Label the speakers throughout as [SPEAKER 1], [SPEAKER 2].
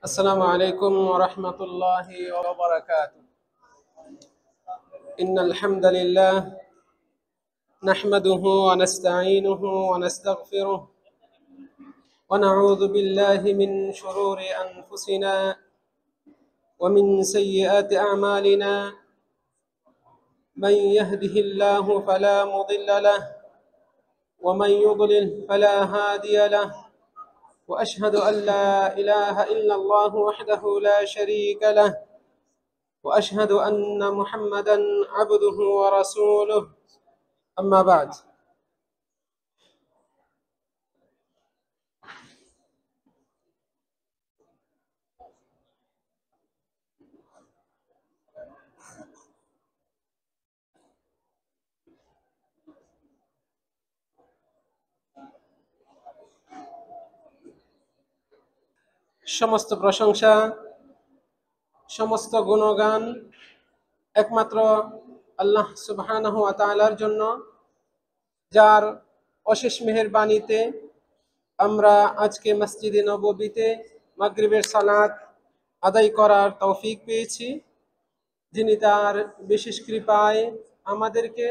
[SPEAKER 1] السلام عليكم ورحمة الله وبركاته. إن الحمد لله نحمده ونستعينه ونستغفره ونعوذ بالله من شرور أنفسنا ومن سيئات أعمالنا. من يهده الله فلا مضل له ومن يضلل فلا هادي له، وأشهد أن لا إله إلا الله وحده لا شريك له، وأشهد أن محمدا عبده ورسوله. أما بعد، সমস্ত প্রশংসা, সমস্ত গুণগান একমাত্র আল্লাহ সুবহানাহু ওয়া তাআলার জন্য, যার অশেষ মেহেরবানিতে আমরা আজকে মসজিদে নববীতে মাগরিবের সালাত আদায় করার তৌফিক পেয়েছি। যিনি তার বিশেষ কৃপায় আমাদেরকে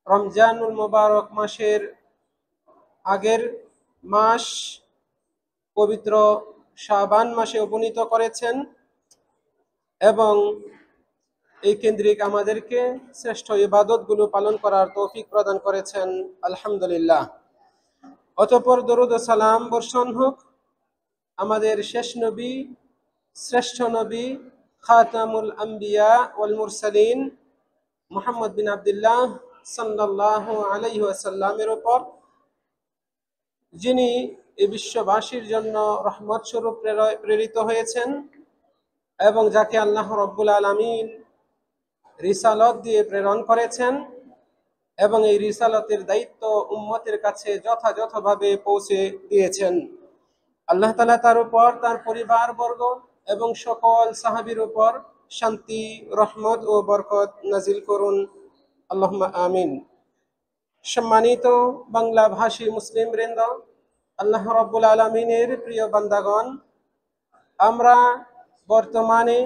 [SPEAKER 1] রমজানুল মুবারক মাসের আগের মাস পবিত্র শাবান মাসে উপনীত করেছেন এবং এই কেন্দ্রিক আমাদেরকে শ্রেষ্ঠ ইবাদতগুলো পালন করার তৌফিক প্রদান করেছেন। আলহামদুলিল্লাহ। অতঃপর দরুদ ও সালাম বর্ষণ হোক আমাদের শেষ নবী, শ্রেষ্ঠ নবী, খাতামুল আম্বিয়া ওয়াল মুরসালিন মুহাম্মদ বিন আব্দুল্লাহ সাল্লাল্লাহু আলাইহি ওয়াসাল্লামের উপর, যিনি এই বিশ্ববাসীর জন্য রহমত স্বরূপ প্রেরিত হয়েছেন এবং যাকে আল্লাহ রাব্বুল আলামিন রিসালত দিয়ে প্রেরণ করেছেন এবং এই রিসালতের দায়িত্ব উম্মতের কাছে যথাযথভাবে পৌঁছে দিয়েছেন। আল্লাহ তাআলা তার উপর, তার পরিবারবর্গ এবং সকল সাহাবীর উপর শান্তি, রহমত ও বরকত নাজিল করুন, আল্লাহুম্মা আমিন। সম্মানিত বাংলা ভাষী মুসলিম বৃন্দ, আল্লাহ রাব্বুল আলামিনের প্রিয় বান্দাগণ, আমরা বর্তমানে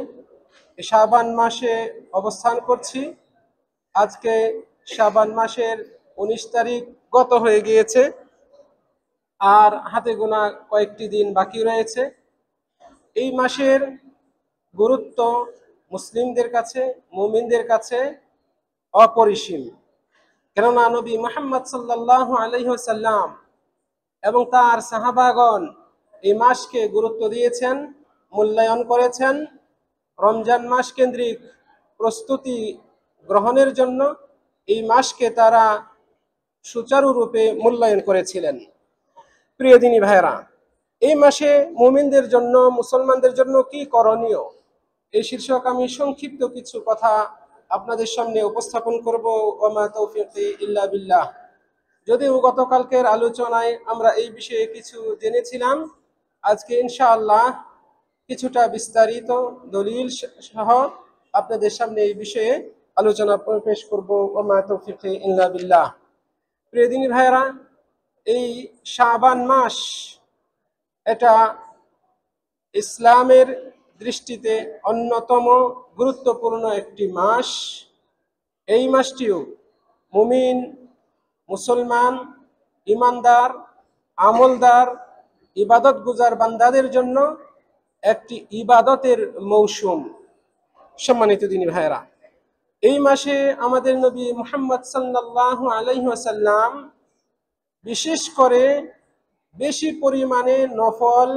[SPEAKER 1] শাবান মাসে অবস্থান করছি। আজকে শাবান মাসের 19 তারিখ গত হয়ে গিয়েছে, আর হাতে গোনা কয়েকটি দিন বাকি রয়েছে। এই মাসের গুরুত্ব মুসলিমদের কাছে, মুমিনদের কাছে অপরিসীম। কেননা নবী মুহাম্মদ সাল্লাল্লাহু আলাইহি ওয়াসাল্লাম এবং তার সাহাবাগণ এই মাসকে গুরুত্ব দিয়েছেন, মূল্যায়ন করেছেন। রমজান মাস কেন্দ্রিক প্রস্তুতি গ্রহণের জন্য এই মাসকে তারা সুচারুরূপে মূল্যায়ন করেছিলেন। প্রিয় দিনী ভাইরা, এই মাসে মুমিনদের জন্য, মুসলমানদের জন্য কি করণীয়, এই শীর্ষক আমি সংক্ষিপ্ত কিছু কথা আপনাদের সামনে উপস্থাপন করব। ওমা তৌফিকি ইল্লা বিল্লাহ। যদিও গতকালকের আলোচনায় আমরা এই বিষয়ে কিছু জেনেছিলাম, আজকে ইনশাআল্লাহ কিছুটা বিস্তারিত দলিল সহ আপনাদের সামনে এই বিষয়ে আলোচনা পেশ করব। ওমা তৌফিকি ইল্লা বিল্লাহ। প্রিয় দিনী ভাইরা, এই শাবান মাস এটা ইসলামের দৃষ্টিতে অন্যতম গুরুত্বপূর্ণ একটি মাস। এই মাসটিও মুমিন, মুসলমান, ইমানদার, আমলদার, ইবাদত গুজার বান্দাদের জন্য একটি ইবাদতের মৌসুম। সম্মানিত দিনী ভাইরা, এই মাসে আমাদের নবী মুহাম্মদ সাল্লাল্লাহু আলাইহি ওয়াসাল্লাম বিশেষ করে বেশি পরিমাণে নফল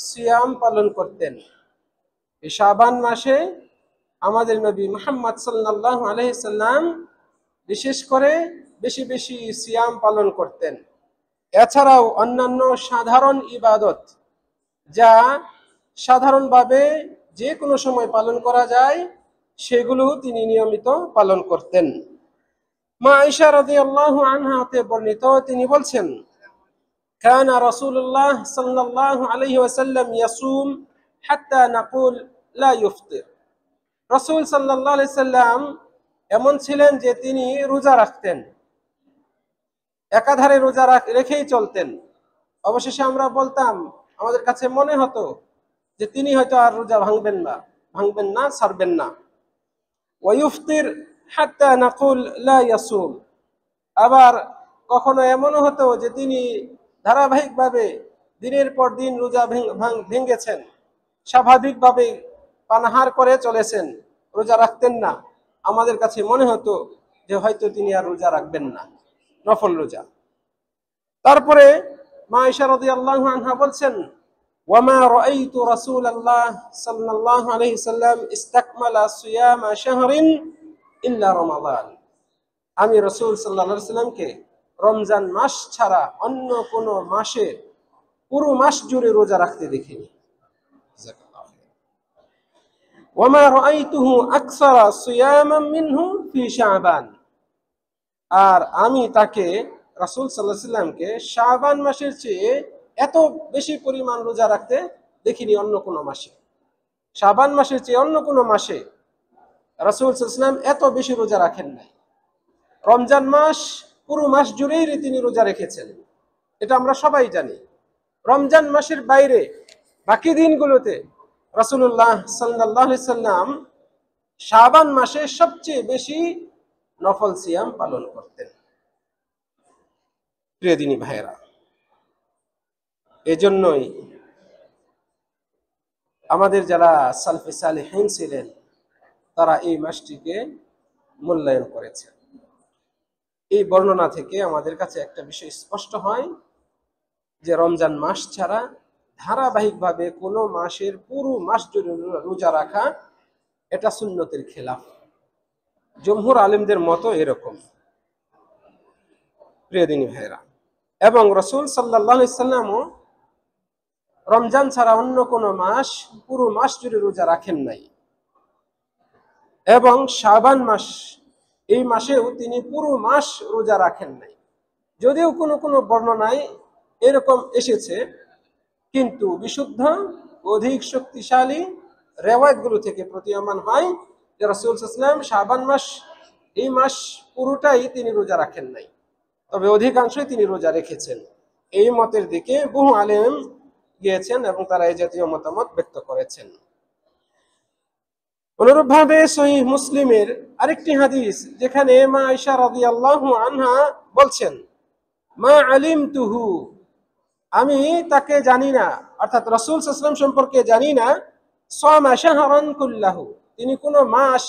[SPEAKER 1] সিয়াম পালন করতেন। এই শাবান মাসে আমাদের নবী মুহাম্মদ সাল্লাল্লাহু আলাইহি ওয়াসাল্লাম বিশেষ করে বেশি বেশি সিয়াম পালন করতেন। এছাড়াও অন্যান্য সাধারণ ইবাদত, যা সাধারণভাবে যে কোনো সময় পালন করা যায়, সেগুলো তিনি নিয়মিত পালন করতেন। মা আয়েশা রাদিয়াল্লাহু আনহা হতে বর্ণিত, তিনি বলছেন, কানা রাসূলুল্লাহ সাল্লাল্লাহু আলাইহি ওয়াসাল্লাম ইয়াসুম হাত্তা নাকুল লা ইফতির। রাসূল সাল্লাল্লাহু আলাইহি সাল্লাম এমন ছিলেন যে তিনি রোজা রাখতেন, একাধারে রোজা রেখেই চলতেন। অবশেষে আমরা বলতাম, আমাদের কাছে মনে হতো যে তিনি হয়তো আর রোজা ভাঙবেন না, ছাড়বেন না। ওয়ায়ুফতির হাত্তা নাকুল লা ইয়াসুম। আবার কখনো এমনও হতো যে তিনি ধারাবাহিকভাবে দিনের পর দিন রোজা ভেঙেছেন, স্বাভাবিকভাবে পানাহার করে চলেছেন, রোজা রাখতেন না। আমাদের কাছে মনে হতো যে হয়তো তিনি আর রোজা রাখবেন না, নফল রোজা। তারপরে মা আয়েশা রাদিয়াল্লাহু আনহা বলছেন, ওয়ামা রাআইতু রাসূলুল্লাহ সাল্লাল্লাহু আলাইহি সাল্লাম ইসতাকমালা সিয়ামা শাহরিন ইল্লা রমাদান। আমি রাসূল সাল্লাল্লাহু আলাইহি সাল্লামকে রমজান মাস ছাড়া অন্য কোন মাসে পুরো মাস জুড়ে রোজা রাখতে দেখিনি। ওয়ামা রাআইতুহু আকসারা সিয়ামান মিনহু ফি শাবান। আর আমি তাকে, রাসূল সাল্লাল্লাহু আলাইহি সাল্লামকে শাবান মাসের চেয়ে এত বেশি পরিমাণ রোজা রাখতে দেখিনি অন্য কোনো মাসে। শাবান মাসের চেয়ে অন্য কোনো মাসে রাসূল সাল্লাল্লাহু আলাইহি সাল্লাম এত বেশি রোজা রাখেন নাই। রমজান মাস পুরো মাস জুড়েই তিনি রোজা রেখেছেন, এটা আমরা সবাই জানি। রমজান মাসের বাইরে বাকি দিনগুলোতে রাসূলুল্লাহ সাল্লাল্লাহু আলাইহি সাল্লাম শাবান মাসে সবচেয়ে বেশি নফল সিয়াম পালন করতেন। প্রিয় দিনী ভাইয়েরা, এজন্যই আমাদের যারা সালফে সালেহিন ছিলেন তারা এই মাসটিকে মূল্যায়ন করেছেন। এই বর্ণনা থেকে আমাদের কাছে একটা বিষয় স্পষ্ট হয় যে রমজান মাস ছাড়া ধারাবাহিকভাবে কোনো মাসের পুরো মাস জুড়ে রোজা রাখা এটা সুন্নতের খেলাফ। জমহুর আলেমদের মতো এরকম। প্রিয় দিনী ভাইরা, এবং রাসূল সাল্লাল্লাহু আলাইহি সাল্লামও রমজান ছাড়া অন্য কোনো মাস পুরো মাস জুড়ে রোজা রাখেন নাই। এবং শাবান মাস, এই মাসেও তিনি পুরো মাস রোজা রাখেন নাই। যদিও কোনো কোনো বর্ণনায় এরকম এসেছে, কিন্তু বিশুদ্ধ অধিক শক্তিশালী রেওয়ায়াতগুলো থেকে প্রতীয়মান হয় যে রাসূল সাল্লাল্লাহু আলাইহি ওয়াসাল্লাম শাবান মাস, এই মাস পুরোটাই তিনি রোজা রাখেন নাই, তবে অধিকাংশই তিনি রোজা রেখেছেন। এই মতের দিকে বহু আলেম গিয়েছেন এবং তারা এই জাতীয় মতামত ব্যক্ত করেছেন। অনুরূপভাবে সহিহ মুসলিমের আরেকটি হাদিস, যেখানে মা আয়েশা রাদিয়াল্লাহু আনহা বলছেন, মা আলিমতুহু, আমি তাকে জানি না, অর্থাৎ রাসূল সাল্লাল্লাহু আলাইহি ওয়াসাল্লাম সম্পর্কে জানি না, সামা শাহরান কুল্লাহু, তিনি কোনো মাস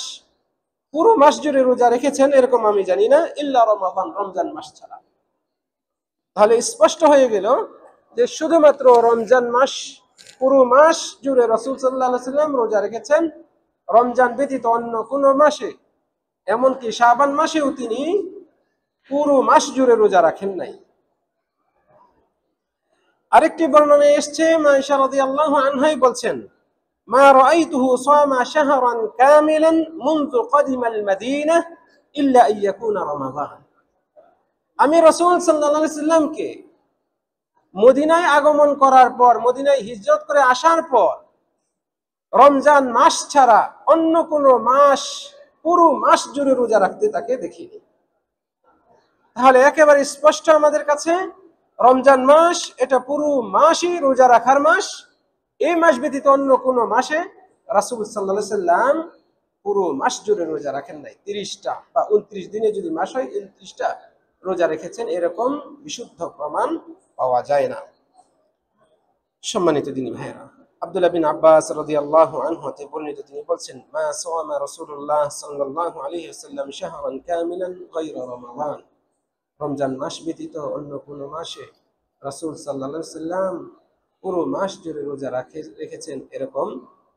[SPEAKER 1] পুরো মাস জুড়ে রোজা রেখেছেন এরকম আমি জানি না, ইল্লা রমাদান, রমজান মাস ছাড়া। তাহলে স্পষ্ট হয়ে গেল যে শুধুমাত্র রমজান মাস পুরো মাস জুড়ে রাসূল সাল্লাল্লাহু আলাইহি ওয়াসাল্লাম রোজা রেখেছেন, রমজান ব্যতীত অন্য কোনো মাসে, এমনকি শাবান মাসেও তিনি পুরো মাস জুড়ে রোজা রাখেন নাই। আরেকটি বর্ণনায় এসেছে, মা আয়েশা রাদিয়াল্লাহু আনহা বলছেন, মা রাআইতুহু সামা শাহরান কামিলান মুনযু কাদিমাল মাদিনা ইল্লা আন ইয়াকুনা রমাদান। আমি রাসূল সাল্লাল্লাহু আলাইহি ওয়াসাল্লামকে মদিনায় আগমন করার পর, মদিনায় হিজরত করে আসার পর রমজান মাস ছাড়া অন্য কোনো মাস পুরো মাস জুড়ে রোজা রাখতে তাকে দেখিনি। তাহলে একেবারে স্পষ্ট আমাদের কাছে, রমজান মাস এটা পুরো মাসই রোজা রাখার মাস। এই মাস ব্যতীত অন্য কোনো মাসে রাসূল সাল্লাল্লাহু আলাইহি ওয়াসাল্লাম পুরো মাস জুড়ে রোজা রাখেন নাই। 30টা বা 29 দিনে যদি মাস হয়, 29টা রোজা রেখেছেন এরকম বিশুদ্ধ প্রমাণ পাওয়া যায় না। সম্মানিত দিনী ভাইয়েরা, আব্দুল্লাহ বিন আব্বাস রাদিয়াল্লাহু আনহু হতে বর্ণিত, তিনি বলছেন, মা সাওয়ামা রাসূলুল্লাহ সাল্লাল্লাহু আলাইহি ওয়াসাল্লাম শাহরান কামিলান গায়রা রমাদান। রমজান মাস ব্যতীত অন্য কোনো মাসে রাসূল সাল্লাল্লাহু আলাইহি ওয়াসাল্লাম পুরো মাস জুড়ে রোজা রেখেছেন এরকম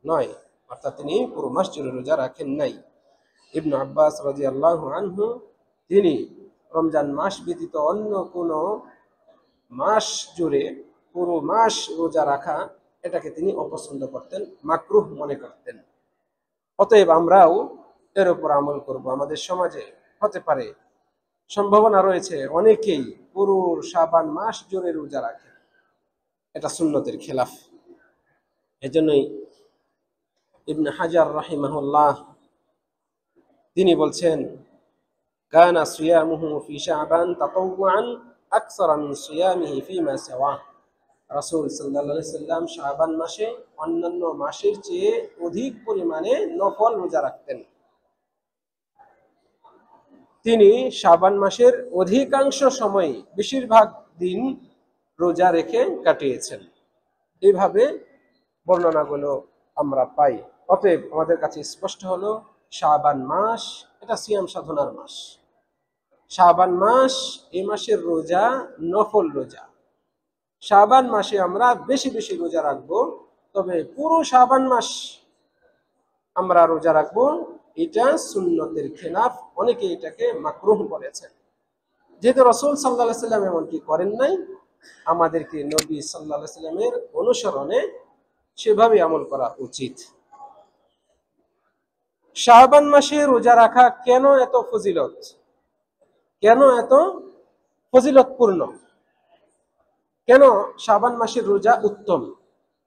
[SPEAKER 1] নয়, অর্থাৎ তিনি পুরো মাস জুড়ে রোজা রাখেন নাই। ইবনে আব্বাস রাদিয়াল্লাহু আনহু তিনি রমজান মাস ব্যতীত অন্য কোনো মাস জুড়ে পুরো মাস রোজা রাখা এটাকে তিনি অপছন্দ করতেন, মাকরুহ মনে করতেন। অতএব আমরাও এর উপর আমল করব। আমাদের সমাজে হতে পারে, সম্ভাবনা রয়েছে, অনেকেই পুরো শাবান মাস জুড়ে রোজা রাখে, এটা সুন্নতের খেলাফ। এজন্যই ইবনে হাজার রাহিমাহুল্লাহ তিনি বলছেন, কানা সিয়ামুহু ফি শাবান তাতাওয়ান আকসারা মিন সিয়ামিহি ফীমা সিওয়া। রাসূল সাল্লাল্লাহু আলাইহি সাল্লাম শাবান মাসে অন্যান্য মাসের চেয়ে অধিক পরিমাণে নফল রোজা রাখতেন। তিনি শাবান মাসের অধিকাংশ সময় বেশিরভাগ দিন রোজা রেখে কাটিয়েছেন। এইভাবে বর্ণনাগুলো আমরা পাই। অতএব আমাদের কাছে স্পষ্ট হলো শাবান মাস এটা সিয়াম সাধনার মাস। শাবান মাস এই মাসের রোজা নফল রোজা। শাবান মাসে আমরা বেশি বেশি রোজা রাখবো, তবে পুরো শাবান মাস আমরা রোজা রাখবো এটা সুন্নতের খেলাফ। অনেকে এটাকে মাকরুহ বলেছেন। যেহেতু রাসূল সাল্লাল্লাহু আলাইহি সাল্লাম এমনটি করেন নাই, আমাদেরকে নবী সাল্লাল্লাহু আলাইহি সাল্লামের অনুসরণে সেভাবে আমল করা উচিত। শাবান মাসে রোজা রাখা কেন এত ফজিলত, কেন এত ফজিলতপূর্ণ, কেন শাবান মাসের রোজা উত্তম?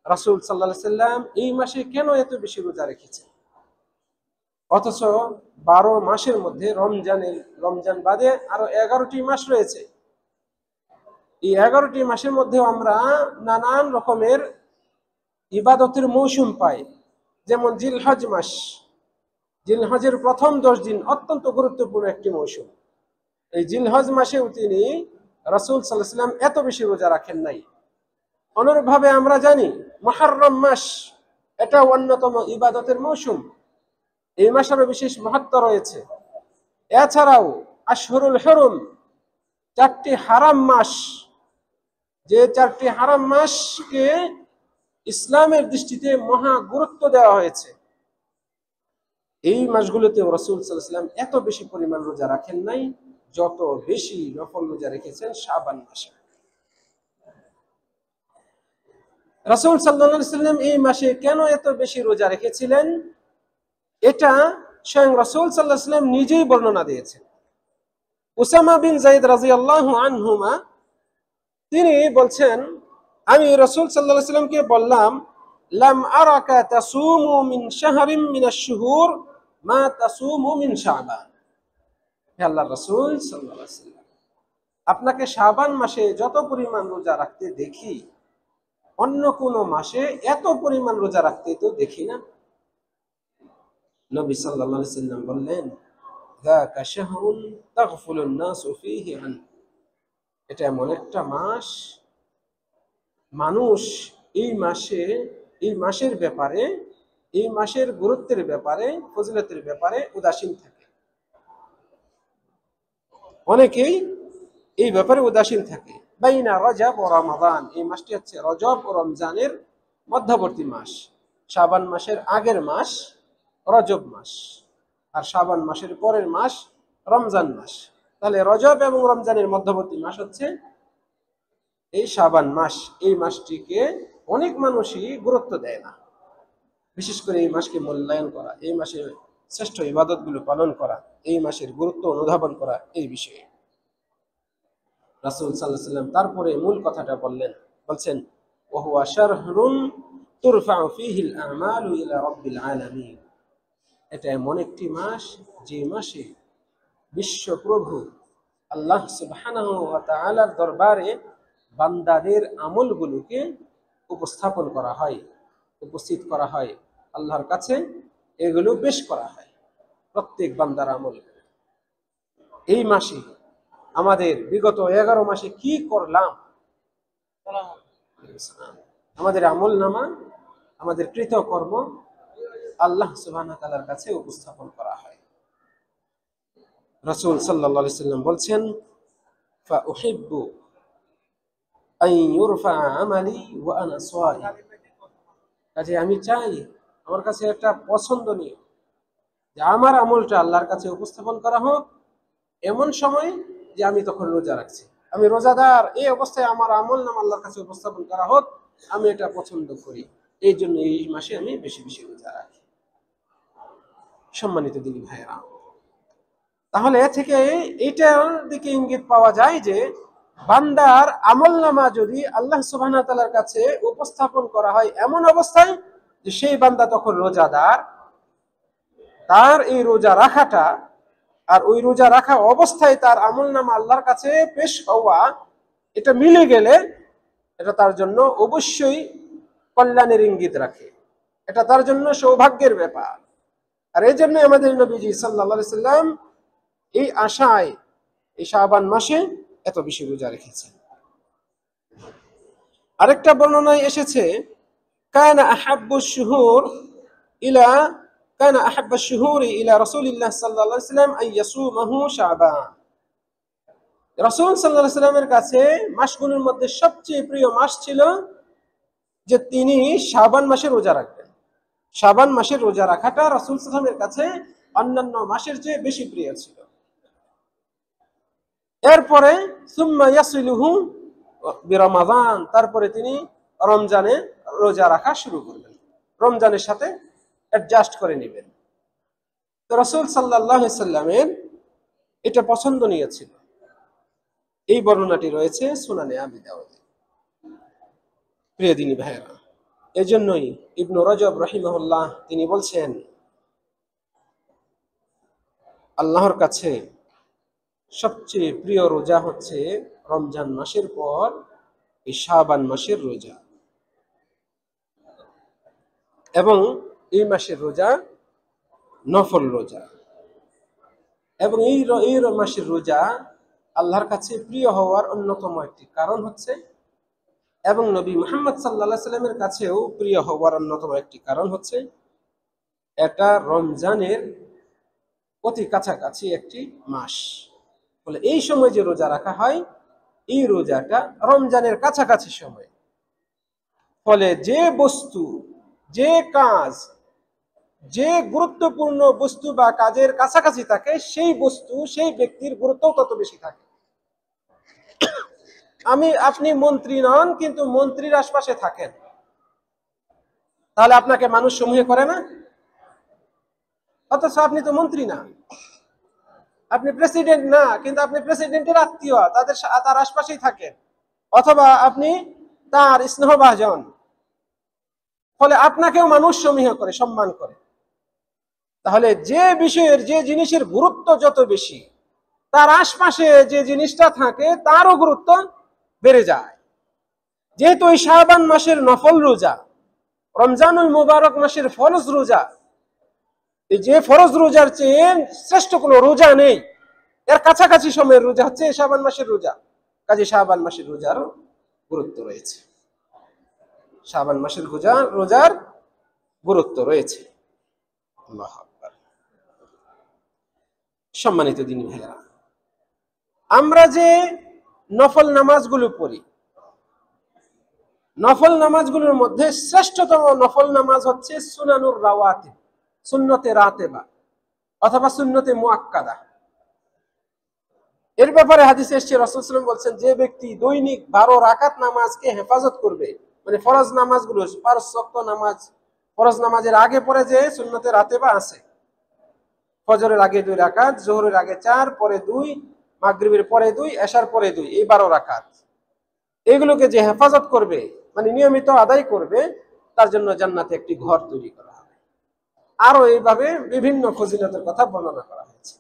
[SPEAKER 1] রাসূল সাল্লাল্লাহু আলাইহি সাল্লাম এই মাসে কেন এত বেশি রোজা রেখেছেন, অথচ 12 মাসের মধ্যে রমজান বাদে আরো 11টি মাস রয়েছে। এই 11টি মাসের মধ্যেও আমরা নানান রকমের ইবাদতের মৌসুম পাই। যেমন জিলহজ মাস, জিলহজের প্রথম 10 দিন অত্যন্ত গুরুত্বপূর্ণ একটি মৌসুম। এই জিলহজ মাসেও তিনি রাসূল সাল্লাল্লাহু আলাইহি সাল্লাম এত বেশি রোজা রাখেন নাই। অনুরূপভাবে আমরা জানি মুহররম মাস, এটা অন্যতম ইবাদতের মৌসুম। এই মাসেরও বিশেষ মাহাত্ম্য রয়েছে। এছাড়াও আশহুরুল হুরুম, 4টি হারাম মাস, যে 4টি হারাম মাসকে ইসলামের দৃষ্টিতে মহা গুরুত্ব দেওয়া হয়েছে, এই মাসগুলোতে রাসূল সাল্লাল্লাহু আলাইহি সাল্লাম এত বেশি পরিমাণ রোজা রাখেন নাই যত বেশি নফল রোজা রেখেছেন শাবান মাসে। রাসূল সাল্লাল্লাহু আলাইহি সাল্লাম এই মাসে কেন এত বেশি রোজা রেখেছিলেন এটা স্বয়ং রাসূল সাল্লাল্লাহু আলাইহি সাল্লাম নিজেই বর্ণনা দিয়েছেন। উসামা বিন যায়েদ রাদিয়াল্লাহু আনহুমা তিনি বলছেন, আমি রাসূল সাল্লাল্লাহু আলাইহি সাল্লামকে বললাম, লাম আরাকা তাসুমু মিন শাহরিন মিনাশ শুহুর মা তাসুমু মিন শাবান। হে আল্লাহর রাসূল সাল্লাল্লাহু আলাইহি সাল্লাম, আপনাকে শাবান মাসে যত পরিমাণ রোজা রাখতে দেখি, অন্য কোন মাসে এত পরিমাণ রোজা রাখতে তো দেখি না। নবী সাল্লাল্লাহু আলাইহি সাল্লাম বললেন, যাকা শাহরুন তাগফুলুন নাসু ফীহি আন। এটা এমন একটা মাস, মানুষ এই মাসের ব্যাপারে, এই মাসের গুরুত্বের ব্যাপারে, ফজিলতের ব্যাপারে উদাসীন থাকে। অনেকেই এই ব্যাপারে উদাসীন থাকে। বাইনা রজব ও রমাদান, এই মাসটি হচ্ছে রজব ও রমজানের মধ্যবর্তী মাস। শাবান মাসের আগের মাস রজব মাস, আর শাবান মাসের পরের মাস রমজান মাস। তাহলে রজব এবং রমজানের মধ্যবর্তী মাস হচ্ছে এই শাবান মাস। এই মাসটিকে অনেক মানুষই গুরুত্ব দেয় না। বিশেষ করে এই মাসকে মূল্যায়ন করা, এই মাসের শ্রেষ্ঠ ইবাদতগুলো পালন করা, এই মাসের গুরুত্ব অনুধাবন করা, এই বিষয়ে রাসূল সাল্লাল্লাহু আলাইহি সাল্লাম তারপরে মূল কথাটা বলছেন, ওয়া হুয়া শাহরুন তুরফাউ ফীহিল আমালু ইলা রাব্বিল আলামিন। এটা এমন একটি মাস যে মাসে বিশ্বপ্রভু আল্লাহ সুবহানাহু ওয়া তাআলার দরবারে বান্দাদের আমলগুলোকে উপস্থাপন করা হয়, উপস্থিত করা হয়, আল্লাহর কাছে এগুলো পেশ করা হয়, প্রত্যেক বান্দার আমল। এই মাসে আমাদের বিগত 11 মাসে কি করলাম, আমাদের আমল নামা, আমাদের কৃতকর্ম আল্লাহ সুবহানাহু ওয়া তাআলার কাছে উপস্থাপন করা হয়। রাসূল সাল্লাল্লাহু আলাইহি সাল্লাম বলছেন, ফা উহিব্বু আন ইউরফা আমালি ওয়া আনা সাইম। কাজে আমি চাই, আমার কাছে একটা পছন্দনীয় যে আমার আমলটা আল্লাহর কাছে উপস্থাপন করা হোক এমন সময় যে আমি তখন রোজা রাখছি, আমি রোজাদার, এই অবস্থায় আমার আমল নাম আল্লাহর কাছে উপস্থাপন করা হোক, আমি এটা পছন্দ করি। এই জন্য এই মাসে আমি বেশি বেশি রোজা রাখি। সম্মানিত দিনী ভাইয়েরা, তাহলে এ থেকে এইটার দিকে ইঙ্গিত পাওয়া যায় যে বান্দার আমলনামা যদি আল্লাহ সুবহানাহু ওয়া তাআলার কাছে উপস্থাপন করা হয় এমন অবস্থায় যে সেই বান্দা তখন রোজাদার, তার এই রোজা রাখাটা আর ওই রোজা রাখা অবস্থায় তার আমলনামা আল্লাহর কাছে পেশ হওয়া, এটা মিলে গেলে এটা তার জন্য অবশ্যই কল্যাণের ইঙ্গিত রাখে, এটা তার জন্য সৌভাগ্যের ব্যাপার। আর এই জন্য আমাদের নবীজি সাল্লাল্লাহু আলাইহি সাল্লাম এই আশায় এই শাবান মাসে এত বেশি রোজা রেখেছেন। আরেকটা বর্ণনায় এসেছে কানা আহাব্বুশ শুহুর ইলা কানা আহাব্বাশ শুহুরি ইলা রাসূলিল্লাহ সাল্লাল্লাহু আলাইহি সাল্লাম আন ইয়াসুমাহু শাবান। রাসূল সাল্লাল্লাহু আলাইহি সাল্লামের কাছে মাসগুলোর মধ্যে সবচেয়ে প্রিয় মাস ছিল যে তিনি শাবান মাসে রোজা রাখবেন। শাবান মাসের রোজা রাখাটা রাসূল সাল্লাল্লাহু আলাইহি সাল্লামের কাছে অন্যান্য মাসের চেয়ে বেশি প্রিয় ছিল। এরপরে সুম্মা ইয়াসিলুহু বিরমাদান, তারপরে তিনি রমজানে রোজা রাখা শুরু করবেন, রমজানের সাথে অ্যাডজাস্ট করে নেবেন। তো রাসূল সাল্লাল্লাহু আলাইহি সাল্লামের এটা পছন্দনীয় ছিল। এই বর্ণনাটি রয়েছে সুনানে আবি দাউদে। প্রিয় দিনী ভাইয়েরা, এজন্যই ইবনু রজব রাহিমাহুল্লাহ তিনি বলছেন আল্লাহর কাছে সবচেয়ে প্রিয় রোজা হচ্ছে রমজান মাসের পর এই শাবান মাসের রোজা, এবং এই মাসের রোজা নফল রোজা, এবং এই মাসের রোজা আল্লাহর কাছে প্রিয় হওয়ার অন্যতম একটি কারণ হচ্ছে, এবং নবী মুহাম্মদ সাল্লাল্লাহু আলাইহি সাল্লামের কাছেও প্রিয় হওয়ার অন্যতম একটি কারণ হচ্ছে এটা রমজানের অতি কাছাকাছি একটি মাস। বলে এই সময় যে রোজা রাখা হয় এই রোজাটা রমজানের কাছাকাছি সময়, ফলে যে বস্তু, যে কাজ, যে গুরুত্বপূর্ণ বস্তু বা কাজের কাছাকাছি থাকে সেই বস্তু, সেই ব্যক্তির গুরুত্বও তত বেশি থাকে। আপনি মন্ত্রী নন, কিন্তু মন্ত্রীর আশপাশে থাকেন, তাহলে আপনাকে মানুষ সমূহে করে না? অথচ আপনি তো মন্ত্রী না, আপনি প্রেসিডেন্ট না, কিন্তু আপনি প্রেসিডেন্টের আত্মীয়, তার আশপাশেই থাকেন, অথবা আপনি তার স্নেহভাজন, ফলে আপনাকেও মানুষ সমূহ করে, সম্মান করে। তাহলে যে বিষয়ের, যে জিনিসের গুরুত্ব যত বেশি, তার আশপাশে যে জিনিসটা থাকে তারও গুরুত্ব বেড়ে যায়। যেহেতু এই শাবান মাসের নফল রোজা, রমজানুল মুবারক মাসের ফরজ রোজা, যে ফরজ রোজার চেয়ে শ্রেষ্ঠ কোনো রোজা নেই, এর কাছাকাছি সময়ের রোজা হচ্ছে শাবান মাসের রোজা। কাজে শাবান মাসের রোজারও গুরুত্ব রয়েছে, শাবান মাসের রোজার গুরুত্ব রয়েছে। আল্লাহু আকবার। সম্মানিত দিনী ভাইরা, আমরা যে নফল নামাজগুলো পড়ি, নফল নামাজগুলোর মধ্যে শ্রেষ্ঠতম নফল নামাজ হচ্ছে সুনানুর রাওয়াতিব, সুন্নতে রাতেবা অথবা সুন্নতে মুআক্কাদা। এর ব্যাপারে হাদিসে এসেছে, রাসূল সাল্লাল্লাহু আলাইহি ওয়াসাল্লাম বলছেন, যে ব্যক্তি দৈনিক 12 রাকাত নামাজকে হেফাজত করবে, মানে ফরজ নামাজগুলো, 5 ওয়াক্ত নামাজ, ফরজ নামাজের আগে পরে যে সুন্নতে রাতেবা আছে, ফজরের আগে 2 রাকাত, যোহরের আগে 4, পরে 2, মাগরিবের পরে 2, এশার পরে 2, এই 12 রাকাত, এগুলোকে যে হেফাজত করবে, মানে নিয়মিত আদায় করবে, তার জন্য জান্নাতে একটি ঘর তৈরি করা হবে। আরো এইভাবে বিভিন্ন ফজিলতের কথা বর্ণনা করা হয়েছে।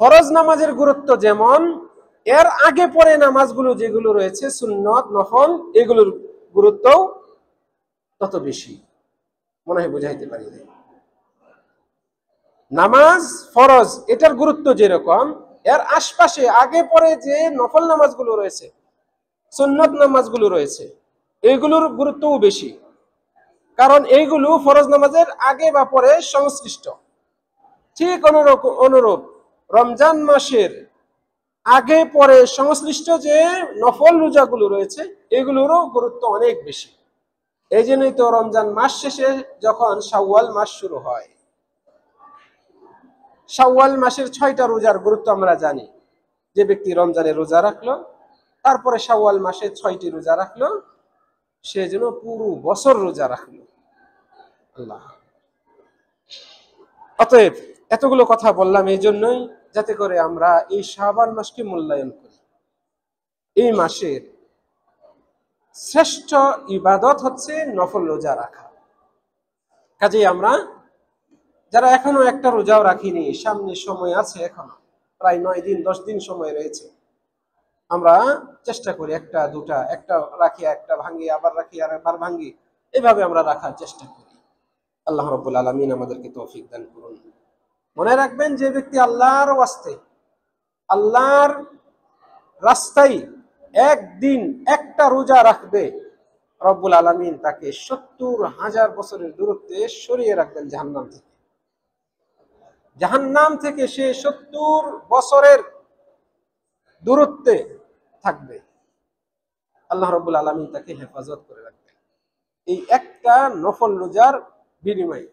[SPEAKER 1] ফরজ নামাজের গুরুত্ব যেমন, এর আগে পরে নামাজগুলো যেগুলো রয়েছে সুন্নত, নফল, এগুলোর গুরুত্বও তত বেশি। মনে হয় বুঝাইতে পারি না। নামাজ ফরজ এটার গুরুত্ব যেরকম, এর আশপাশে আগে পরে যে নফল নামাজগুলো রয়েছে, সুন্নত নামাজগুলো রয়েছে, এইগুলোর গুরুত্বও বেশি, কারণ এইগুলো ফরজ নামাজের আগে বা পরে সংশ্লিষ্ট। ঠিক অনুরূপ রমজান মাসের আগে পরে সংশ্লিষ্ট যে নফল রোজাগুলো রয়েছে এগুলোরও গুরুত্ব অনেক বেশি। এই জন্যই তো রমজান মাস শেষে যখন শাওয়াল মাস শুরু হয়, শাওয়াল মাসের 6টা রোজার গুরুত্ব আমরা জানি। যে ব্যক্তি রমজানে রোজা রাখলো, তারপরে শাওয়াল মাসে 6টি রোজা রাখলো, সে যেন পুরো বছর রোজা রাখলো। আল্লাহ। অতএব এতগুলো কথা বললাম এই জন্যই, যাতে করে আমরা এই শাবান মাসকে মূল্যায়ন করি। এই মাসের শ্রেষ্ঠ ইবাদত হচ্ছে নফল রোজা রাখা। কাজেই আমরা যারা এখনো একটা রোজাও রাখিনি, সামনে সময় আছে, এখনো প্রায় 9 দিন 10 দিন সময় রয়েছে, আমরা চেষ্টা করি একটা দুটা, একটা রাখি একটা ভাঙ্গি, আবার রাখি আর একবার ভাঙ্গি, এভাবে আমরা রাখার চেষ্টা করি। আল্লাহ রাব্বুল আলামিন আমাদেরকে তৌফিক দান করুন। মনে রাখবেন, যে ব্যক্তি আল্লাহর ওয়াস্তে আল্লাহর রাস্তায় একদিন একটা রোজা রাখবে, রব্বুল আলামিন তাকে 70,000 বছরের দূরত্বে সরিয়ে রাখবেন জাহান্নাম থেকে। জাহান্নাম থেকে সে 70 বছরের দূরত্বে থাকবে, আল্লাহ রাব্বুল আলামিন তাকে হেফাজত করে রাখবেন এই একটা নফল রোজার বিনিময়ে।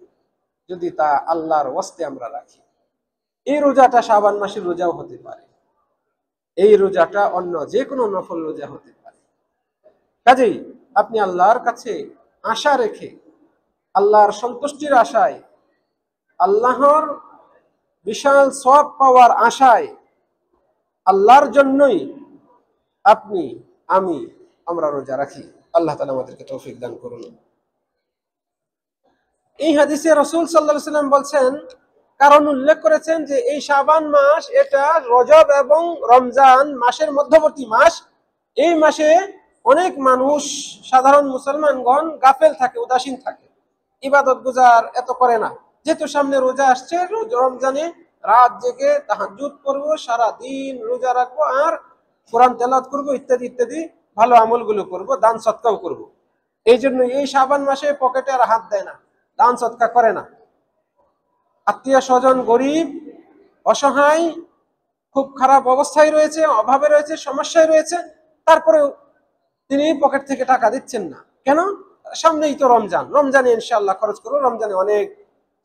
[SPEAKER 1] যদি তা আল্লাহর ওয়াস্তে আমরা রাখি, এই রোজাটা শাবান মাসের রোজাও হতে পারে, এই রোজাটা অন্য যে কোনো নফল রোজা হতে পারে। কাজেই আপনি আল্লাহর কাছে আশা রেখে, আল্লাহর সন্তুষ্টির আশায়, আল্লাহর বিশাল সওয়াব পাওয়ার আশায়, আল্লাহর জন্যই আপনি আমরা রোজা রাখি। আল্লাহ তাআলা আমাদেরকে তৌফিক দান করুন। এই হাদিসে রাসূল সাল্লাল্লাহু আলাইহি ওয়াসাল্লাম বলছেন, কারণ উল্লেখ করেছেন যে এই শাবান মাস এটা রজব এবং রমজান মাসের মধ্যবর্তী মাস। এই মাসে অনেক মানুষ, সাধারণ মুসলমানগণ গাফেল থাকে, উদাসীন থাকে, ইবাদত গুজার এত করে না। যেহেতু সামনে রোজা আসছে, রমজানে রাত জেগে তাহাজ্জুদ করব, সারা দিন রোজা রাখবো, আর কোরআন তেলাওয়াত করব, ইত্যাদি ইত্যাদি ভালো আমলগুলো করব, দান সদকাও করব। এই জন্য এই শাবান মাসে পকেটে আর হাত দেয় না, দান সদকা করে না। আত্মীয় স্বজন গরিব, অসহায়, খুব খারাপ অবস্থায় রয়েছে, অভাবে রয়েছে, সমস্যায় রয়েছে, তারপরেও তিনি পকেট থেকে টাকা দিচ্ছেন না। কেন? সামনেই তো রমজান, রমজানে ইনশাআল্লাহ খরচ করবো, রমজানে অনেক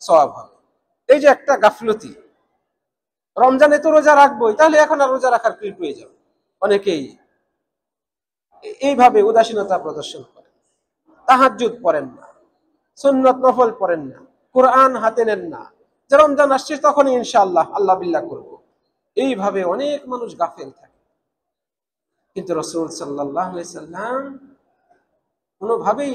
[SPEAKER 1] সওয়াব হবে। এই যে একটা গাফলতি, রমজানে তো রোজা রাখবোই, তাহলে এখন আর রোজা রাখার কি প্রয়োজন? অনেকেই এইভাবে উদাসীনতা প্রদর্শন করেন, তাহাজ্জুদ পড়েন না, সুন্নত নফল পড়েন না, কোরআন হাতে নেন না, যে রমজান আসছে তখনই ইনশাআল্লাহ আল্লাহ বিল্লাহ করব। এইভাবে অনেক মানুষ গাফেল থাকে। কিন্তু রাসূল সাল্লাল্লাহু আলাইহি সাল্লাম কোনোভাবেই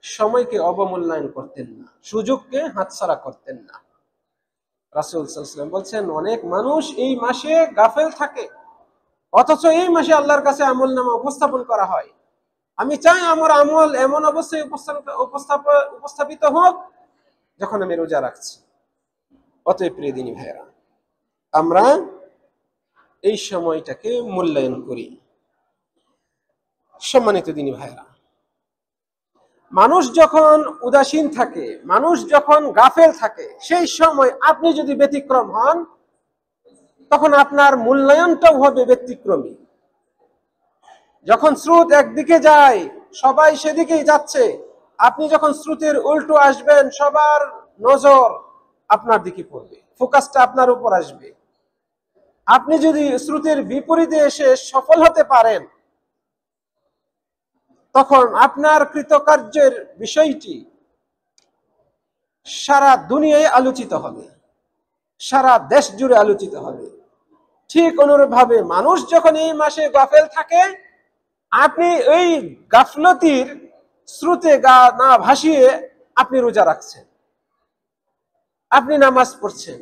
[SPEAKER 1] সময়কে অবমূল্যায়ন করতেন না, সুযোগকে হাতছাড়া করতেন না। রাসূল সাল্লাল্লাহু আলাইহি সাল্লাম বলছেন, অনেক মানুষ এই মাসে গাফেল থাকে, অথচ এই মাসে আল্লাহর কাছে আমলনামা উপস্থাপন করা হয়। আমি চাই আমার আমল এমন অবস্থায় উপস্থাপিত হোক যখন আমি রোজা রাখছি। অতএব প্রিয় দিনী ভাইয়েরা, আমরা এই সময়টাকে মূল্যায়ন করি। সম্মানিত দিনী ভাইয়েরা, মানুষ যখন উদাসীন থাকে, মানুষ যখন গাফেল থাকে, সেই সময় আপনি যদি ব্যতিক্রম হন, তখন আপনার মূল্যায়নটাও হবে ব্যতিক্রমী। যখন স্রোত একদিকে যায়, সবাই সেদিকেই যাচ্ছে, আপনি যখন স্রোতের উল্টো আসবেন, সবার নজর আপনার দিকে পড়বে, ফোকাসটা আপনার উপর আসবে। আপনি যদি স্রোতের বিপরীতে এসে সফল হতে পারেন, তখন আপনার কৃতকার্যের বিষয়টি সারা দুনিয়ায় আলোচিত হবে, সারা দেশ জুড়ে আলোচিত হবে। ঠিক অনুরূপভাবে মানুষ যখন এই মাসে গাফেল থাকে, আপনি এই গাফলতির স্রোতে গা না ভাসিয়ে আপনি রোজা রাখছেন, আপনি নামাজ পড়ছেন,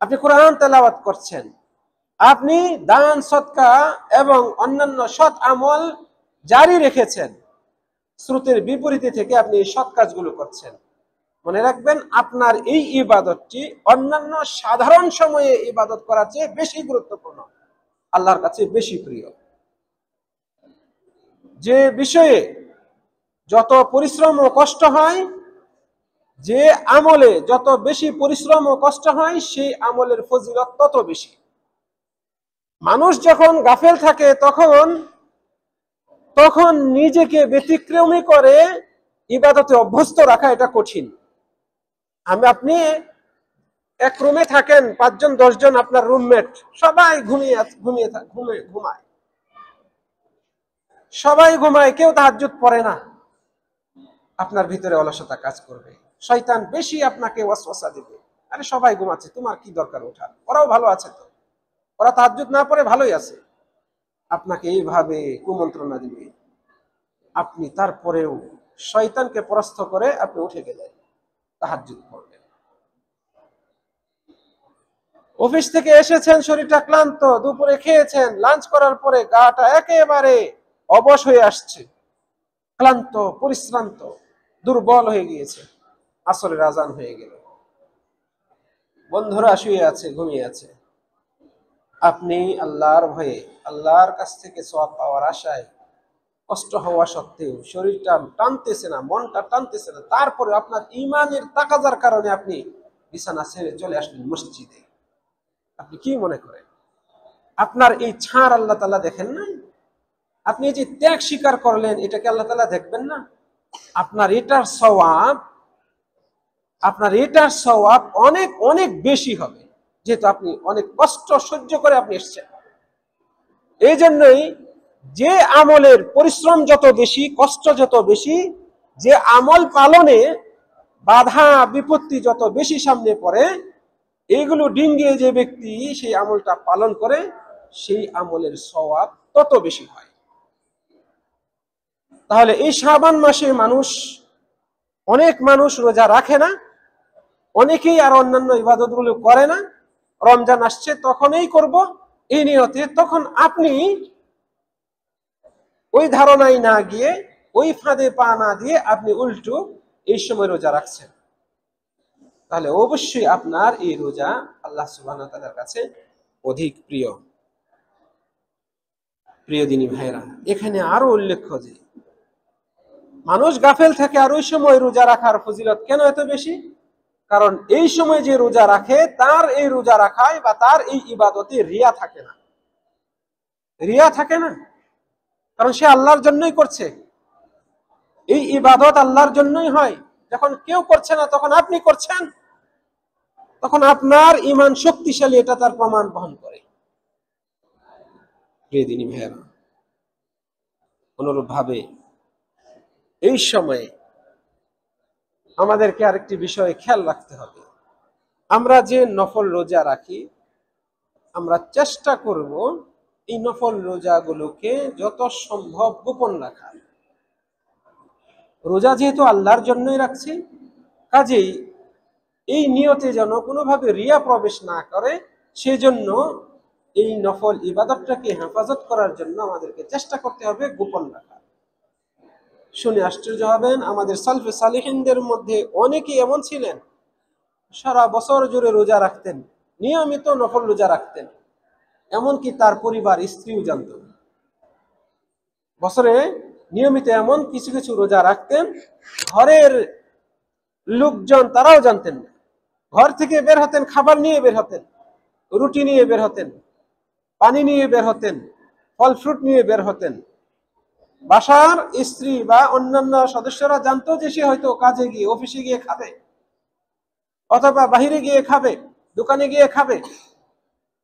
[SPEAKER 1] আপনি কোরআন তেলাওয়াত করছেন, আপনি দান সদকা এবং অন্যান্য সৎ আমল জারি রেখেছেন, স্রোতের বিপরীতে থেকে আপনি এই সৎ কাজগুলো করছেন। মনে রাখবেন, আপনার এই ইবাদতটি অন্যান্য সাধারণ সময়ে ইবাদত করার চেয়ে বেশি গুরুত্বপূর্ণ, আল্লাহর কাছে বেশি প্রিয়। যে বিষয়ে যত পরিশ্রম ও কষ্ট হয়, যে আমলে যত বেশি পরিশ্রম ও কষ্ট হয়, সেই আমলের ফজিলত তত বেশি। মানুষ যখন গাফেল থাকে, তখন নিজেকে ব্যতিক্রমী করে ইবাদতে অভ্যস্ত রাখা এটা কঠিন। আপনি এক রুমে থাকেন, 5 জন 10 জন আপনার রুমমেট, সবাই ঘুমায়, সবাই ঘুমায়, কেউ তাহাজ্জুদ পড়ে না। আপনার ভিতরে অলসতা কাজ করবে, শয়তান বেশি আপনাকে ওয়াসওয়াসা দিবে, আরে সবাই ঘুমাচ্ছে, তোমার কি দরকার ওঠার, ওরাও ভালো আছে তো, ওরা তাহাজ্জুদ না পড়ে ভালোই আছে। আপনাকে এইভাবে কুমন্ত্রণা দিবে, আপনি তারপরেও শয়তানকে পরাস্ত করে আপনি উঠে গেলেন, তাহাজ্জুদ পড়লেন। অফিস থেকে এসেছেন, শরীরটা ক্লান্ত, দুপুরে খেয়েছেন, লাঞ্চ করার পরে গাটা একেবারে অবশ হয়ে আসছে, ক্লান্ত, পরিশ্রান্ত, দুর্বল হয়ে গিয়েছে, আসরের আজান হয়ে গেল, বন্ধুরা শুয়ে আছে, ঘুমিয়ে আছে, আপনি আল্লাহর ভয়ে, আল্লাহর কাছ থেকে সওয়াব পাওয়ার আশায়, কষ্ট হওয়া সত্ত্বেও শরীরটা টানতেছে না, মনটা টানতেছে না, তারপরে আপনার ইমানের তাকাজার কারণে আপনি বিছানা ছেড়ে চলে আসলেন মসজিদে, আপনি কি মনে করেন আপনার এই ছাড় আল্লাহ তাআলা দেখেন না? আপনি যে ত্যাগ স্বীকার করলেন, এটাকে আল্লাহ তাআলা দেখবেন না? আপনার এটার সওয়াব অনেক অনেক বেশি হবে, যেহেতু আপনি অনেক কষ্ট সহ্য করে আপনি এসেছেন। এই জন্যই যে আমলের পরিশ্রম যত বেশি, কষ্ট যত বেশি, যে আমল পালনে বাধা বিপত্তি যত বেশি সামনে পড়ে, এইগুলো ডিঙ্গিয়ে যে ব্যক্তি সেই আমলটা পালন করে, সেই আমলের সওয়াব তত বেশি হয়। তাহলে এই শাবান মাসে অনেক মানুষ রোজা রাখে না, অনেকেই আর অন্যান্য ইবাদতগুলো করে না, রমজান আসছে তখনই করব এই নিয়তে, তখন আপনি ওই ধারণায় না গিয়ে, ওই ফাঁদে পা না দিয়ে আপনি উল্টো এই সময় রোজা রাখছেন, তাহলে অবশ্যই আপনার এই রোজা আল্লাহ সুবহানাহু ওয়া তাআলার কাছে অধিক প্রিয়। প্রিয় দিনী ভাইরা, এখানে আরো উল্লেখ্য যে মানুষ গাফেল থাকে, আর ওই সময় রোজা রাখার ফজিলত কেন এত বেশি? কারণ এই সময় যে রোজা রাখে, তার এই রোজা রাখায় বা তার এই ইবাদতে রিয়া থাকে না, রিয়া থাকে না, কারণ সে আল্লাহর জন্যই করছে। এই ইবাদত আল্লাহর জন্যই হয়। যখন কেউ করছে না, তখন আপনি করছেন, তখন আপনার ঈমান শক্তিশালী, এটা তার প্রমাণ বহন করে। প্রিয় দিনী ভাইরা, অনুরূপ ভাবে এই সময়ে আমাদেরকে আরেকটি বিষয়ে খেয়াল রাখতে হবে। আমরা যে নফল রোজা রাখি, আমরা চেষ্টা করব এই নফল রোজাগুলোকে যত সম্ভব গোপন রাখার। রোজা যেহেতু আল্লাহর জন্যই রাখছি, কাজেই এই নিয়তে যেন কোনোভাবে রিয়া প্রবেশ না করে, সেজন্য এই নফল ইবাদতটাকে হেফাজত করার জন্য আমাদেরকে চেষ্টা করতে হবে গোপন রাখা। শুনে আশ্চর্য হবেন, আমাদের সালফে সালিহিনদের মধ্যে অনেকেই এমন ছিলেন, সারা বছর জুড়ে রোজা রাখতেন, নিয়মিত নফল রোজা রাখতেন, এমনকি তার পরিবার, স্ত্রীও জানত। বছরে নিয়মিত এমন কিছু কিছু রোজা রাখতেন, ঘরের লোকজন তারাও জানতেন না। ঘর থেকে বের হতেন, খাবার নিয়ে বের হতেন, রুটি নিয়ে বের হতেন, পানি নিয়ে বের হতেন, ফল ফ্রুট নিয়ে বের হতেন। বাসার স্ত্রী বা অন্যান্য সদস্যরা জানতো যে সে হয়তো কাজে গিয়ে, অফিসে গিয়ে খাবে, অথবা বাহিরে গিয়ে খাবে, দোকানে গিয়ে খাবে,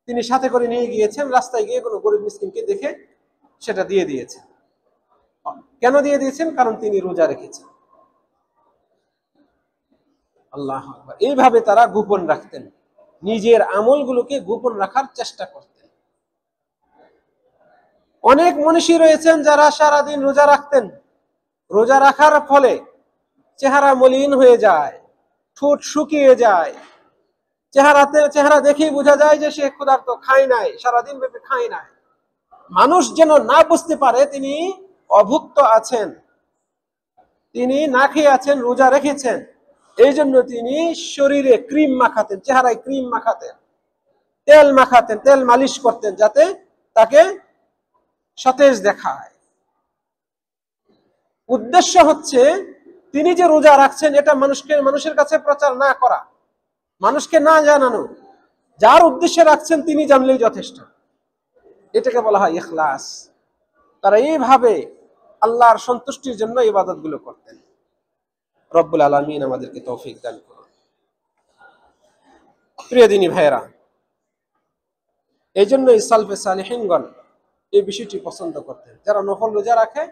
[SPEAKER 1] তিনি সাথে করে নিয়ে গিয়েছেন, রাস্তায় গিয়ে কোনো গরিব মিসকিনকে দেখে সেটা দিয়ে দিয়েছেন। কেন দিয়ে দিয়েছেন? কারণ তিনি রোজা রেখেছেন। আল্লাহু আকবার। এইভাবে তারা গোপন রাখতেন, নিজের আমলগুলোকে গোপন রাখার চেষ্টা করতেন। অনেক মনীষী রয়েছেন যারা সারাদিন রোজা রাখতেন, রোজা রাখার ফলে চেহারা মলিন হয়ে যায়, ঠোঁট শুকিয়ে যায়, চেহারা দেখেই বোঝা যায় যে সে ক্ষুধার্ত, খায় নাই, সারাদিন ব্যাপী খায় নাই। মানুষ যেন না বুঝতে পারে তিনি অভুক্ত আছেন, তিনি না খেয়ে আছেন, রোজা রেখেছেন। এই জন্য তিনি শরীরে ক্রিম মাখাতেন, চেহারায় ক্রিম মাখাতেন, তেল মাখাতেন, তেল মালিশ করতেন, যাতে তাকে সতেজ দেখায়। উদ্দেশ্য হচ্ছে তিনি যে রোজা রাখছেন এটা মানুষের কাছে প্রচার না করা, মানুষকে না জানানো। যার উদ্দেশ্যে রাখছেন তিনি জানলেই যথেষ্ট। এটাকে বলা হয় ইখলাস। তারা এইভাবে আল্লাহর সন্তুষ্টির জন্য ইবাদতগুলো করতেন। রব্বুল আলামিন আমাদেরকে তৌফিক দান করুন। প্রিয় দিনী ভাইয়েরা, এই জন্য সালফে সালিহিনগণ এই বিষয়টি পছন্দ করতেন। যারা নফল রোজা রাখে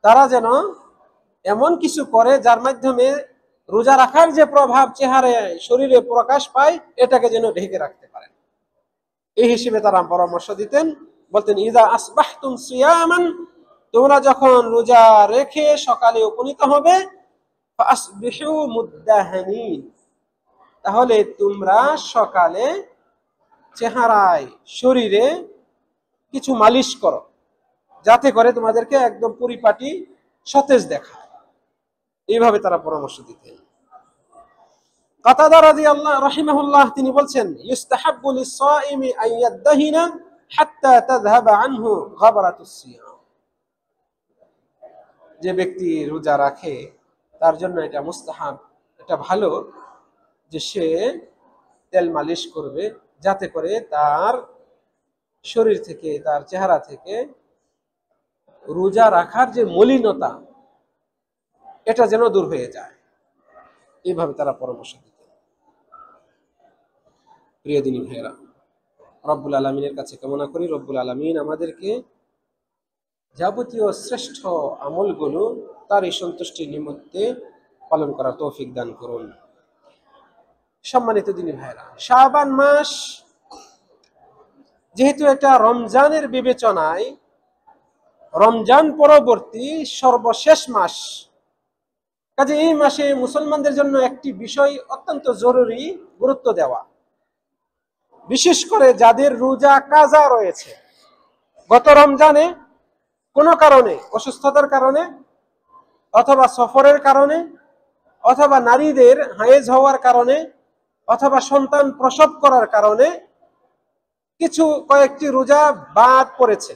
[SPEAKER 1] তারা যেন এমন কিছু করে যার মাধ্যমে রোজা রাখার যে প্রভাব চেহারায়, শরীরে প্রকাশ পায়, এটাকে যেন ঢেকে রাখতে পারেন। এই হিসেবে তারা পরামর্শ দিতেন, বলতেন ইযা আসবাহতুম সিয়ামান, তোমরা যখন রোজা রেখে সকালে উপনীত হবে, ফাসবিহু মুদ্দাহিনিন, তাহলে তোমরা সকালে চেহারায় শরীরে কিছু মালিশ করো, যাতে করে তোমাদেরকে একদম পরিপাটি সতেজ দেখায়। এইভাবে তারা পরামর্শ দিতেন। কাতাদা রাদিয়াল্লাহু রাহিমাহুল্লাহ তিনি বলছেন, ইউস্তাহাব্বু লিস-সাইমি আন ইয়াদাহিনা হাত্তা তাযহাবা আনহু গাবরাতুস সিয়াম। যে ব্যক্তি রোজা রাখে তার জন্য এটা মুস্তাহাব, এটা ভালো যে সে তেল মালিশ করবে, যাতে করে তার শরীর থেকে, তার চেহারা থেকে রোজা রাখার যে মলিনতা এটা যেন দূর হয়ে যায়। এইভাবে তারা পরামর্শ দিতেন। প্রিয় দিনী ভাইয়েরা, রব্বুল আলামিনের কাছে কামনা করি রব্বুল আলামিন আমাদেরকে যাবতীয় শ্রেষ্ঠ আমলগুলো তার এই সন্তুষ্টির নিমিত্তে পালন করার তৌফিক দান করুন। সম্মানিত দিনী ভাইয়েরা, শাবান মাস যেহেতু এটা রমজানের বিবেচনায় রমজান পরবর্তী সর্বশেষ মাস, কাজে এই মাসে মুসলমানদের জন্য একটি বিষয় অত্যন্ত জরুরি গুরুত্ব দেওয়া। বিশেষ করে যাদের রোজা কাজা রয়েছে, গত রমজানে কোনো কারণে, অসুস্থতার কারণে অথবা সফরের কারণে অথবা নারীদের হায়েজ হওয়ার কারণে অথবা সন্তান প্রসব করার কারণে কিছু কয়েকটি রোজা বাদ পড়েছে,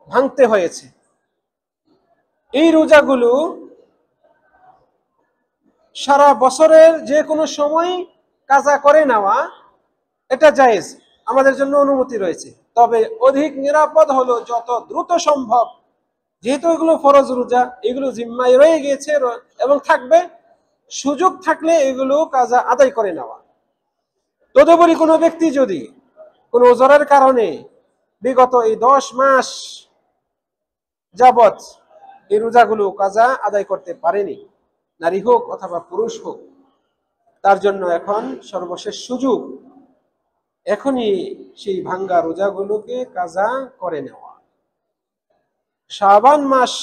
[SPEAKER 1] ভাঙতে হয়েছে। এই রোজাগুলো সারা বছরের যে কোনো সময় কাজা করে নেওয়া এটা জায়েজ, আমাদের জন্য অনুমতি রয়েছে। তবে অধিক নিরাপদ হলো যত দ্রুত সম্ভব, যেহেতু এগুলো ফরজ রোজা, এগুলো জিম্মায় রয়ে গিয়েছে এবং থাকবে, সুযোগ থাকলে এগুলো কাজা আদায় করে নেওয়া। তদুপরি কোনো ব্যক্তি যদি কোনো ওজরের কারণে বিগত এই 10 মাস যাবৎ এই রোজাগুলো কাজা আদায় করতে পারেনি, নারী হোক অথবা পুরুষ হোক, তার জন্য এখন সর্বশেষ সুযোগ, এখনই সেই ভাঙ্গা রোজাগুলোকে কাজা করে নেওয়া। শাবান মাস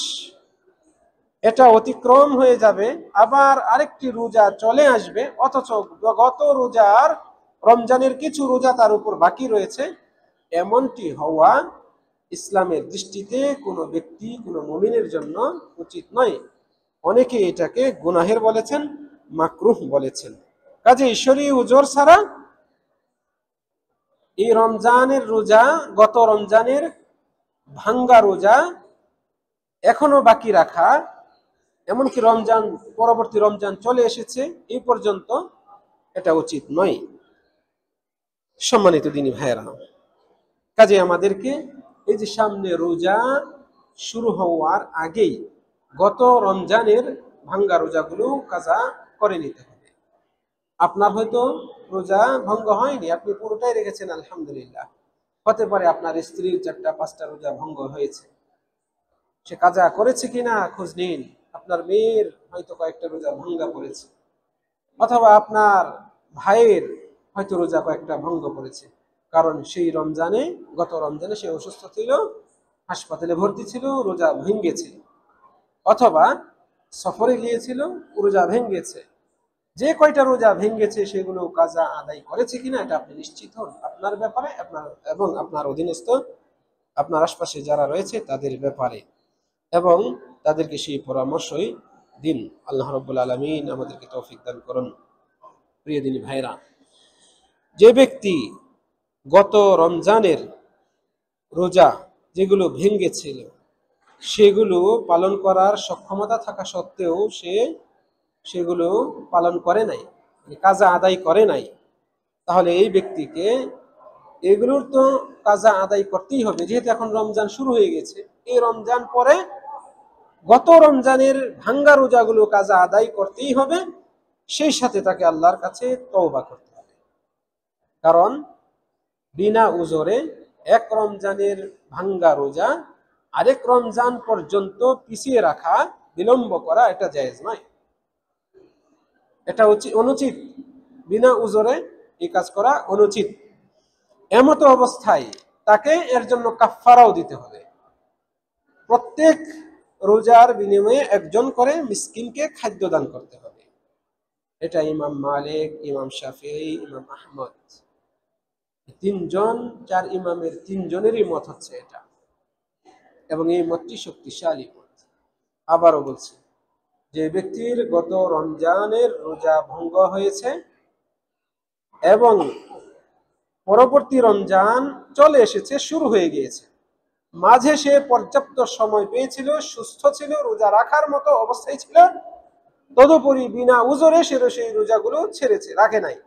[SPEAKER 1] এটা অতিক্রম হয়ে যাবে, আবার আরেকটি রোজা চলে আসবে, অথচ গত রোজার রমজানের কিছু রোজা তার উপর বাকি রয়েছে। এমনটি হওয়া ইসলামের দৃষ্টিতে কোনো ব্যক্তি, কোনো মুমিনের জন্য উচিত নয়। অনেকে এটাকে গুনাহের বলেছেন, মাকরুহ বলেছেন। কাজে ঈশ্বরী উজর ছাড়া এই রমজানের রোজা, গত রমজানের ভাঙ্গা রোজা এখনো বাকি রাখা, এমনকি রমজান পরবর্তী রমজান চলে এসেছে এই পর্যন্ত, এটা উচিত নয়। সম্মানিত দিনী ভাইয়েরা, কাজে আমাদেরকে এই যে সামনে রোজা শুরু হওয়ার আগেই গত রমজানের ভাঙ্গা রোজাগুলো কাজা করে নিতে হবে। আপনার হয়তো রোজা ভঙ্গ হয়নি, আপনি পুরোটাই রেখেছেন, আলহামদুলিল্লাহ। হতে পারে আপনার স্ত্রীর 4টা-5টা রোজা ভঙ্গ হয়েছে, সে কাজা করেছে কিনা খোঁজ নিন। আপনার মেয়ের হয়তো কয়েকটা রোজা ভাঙ্গা পড়েছে, অথবা আপনার ভাইয়ের হয়তো রোজা কয়েকটা ভঙ্গ পড়েছে, কারণ সেই রমজানে, গত রমজানে সে অসুস্থ ছিল, হাসপাতালে ভর্তি ছিল, রোজা ভেঙ্গেছে, অথবা সফরে গিয়েছিল, রোজা ভেঙ্গেছে। যে কয়টা রোজা ভেঙ্গেছে সেগুলো কাজা আদায় করেছে কিনা এটা আপনি নিশ্চিত হন, আপনার ব্যাপারে, আপনার এবং আপনার অধীনস্থ, আপনার আশপাশে যারা রয়েছে তাদের ব্যাপারে, এবং তাদেরকে সেই পরামর্শই দিন। আল্লাহ রাব্বুল আলামিন আমাদেরকে তৌফিক দান করুন। প্রিয় দিনী ভাইরা, যে ব্যক্তি গত রমজানের রোজা যেগুলো ভেঙ্গেছিল সেগুলো পালন করার সক্ষমতা থাকা সত্ত্বেও সে সেগুলো পালন করে নাই, কাজা আদায় করে নাই, তাহলে এই ব্যক্তিকে এগুলোর তো কাজা আদায় করতেই হবে, যেহেতু এখন রমজান শুরু হয়ে গেছে। এই রমজান পরে গত রমজানের ভাঙ্গা রোজাগুলো কাজা আদায় করতেই হবে, সেই সাথে তাকে আল্লাহর কাছে তওবা করতে হবে। কারণ বিনা উজরে এক রমজানের ভাঙ্গা রোজা আরেক রমজান পর্যন্ত পিছিয়ে রাখা, বিলম্ব করা, এটা জায়েজ নয়, এটা অনুচিত। বিনা উজরে এই কাজ করা অনুচিত। এমতো অবস্থায় তাকে এর জন্য কাফফারাও দিতে হবে। প্রত্যেক রোজার বিনিময়ে একজন করে মিসকিনকে খাদ্য দান করতে হবে। এটা ইমাম মালিক, ইমাম শাফিঈ, ইমাম আহমদ তিনজন, চার ইমামের তিনজনেরই মত হচ্ছে এটা, এবং এই মতটি শক্তিশালী মত। আবারও বলছি, যে ব্যক্তির গত রমজানের রোজা ভঙ্গ হয়েছে এবং পরবর্তী রমজান চলে এসেছে, শুরু হয়ে গিয়েছে, মাঝে সে পর্যাপ্ত সময় পেয়েছিল, সুস্থ ছিল, রোজা রাখার মতো অবস্থায় ছিল, তদুপরি বিনা উজরে সে সেই রোজাগুলো ছেড়েছে, রাখে নাই,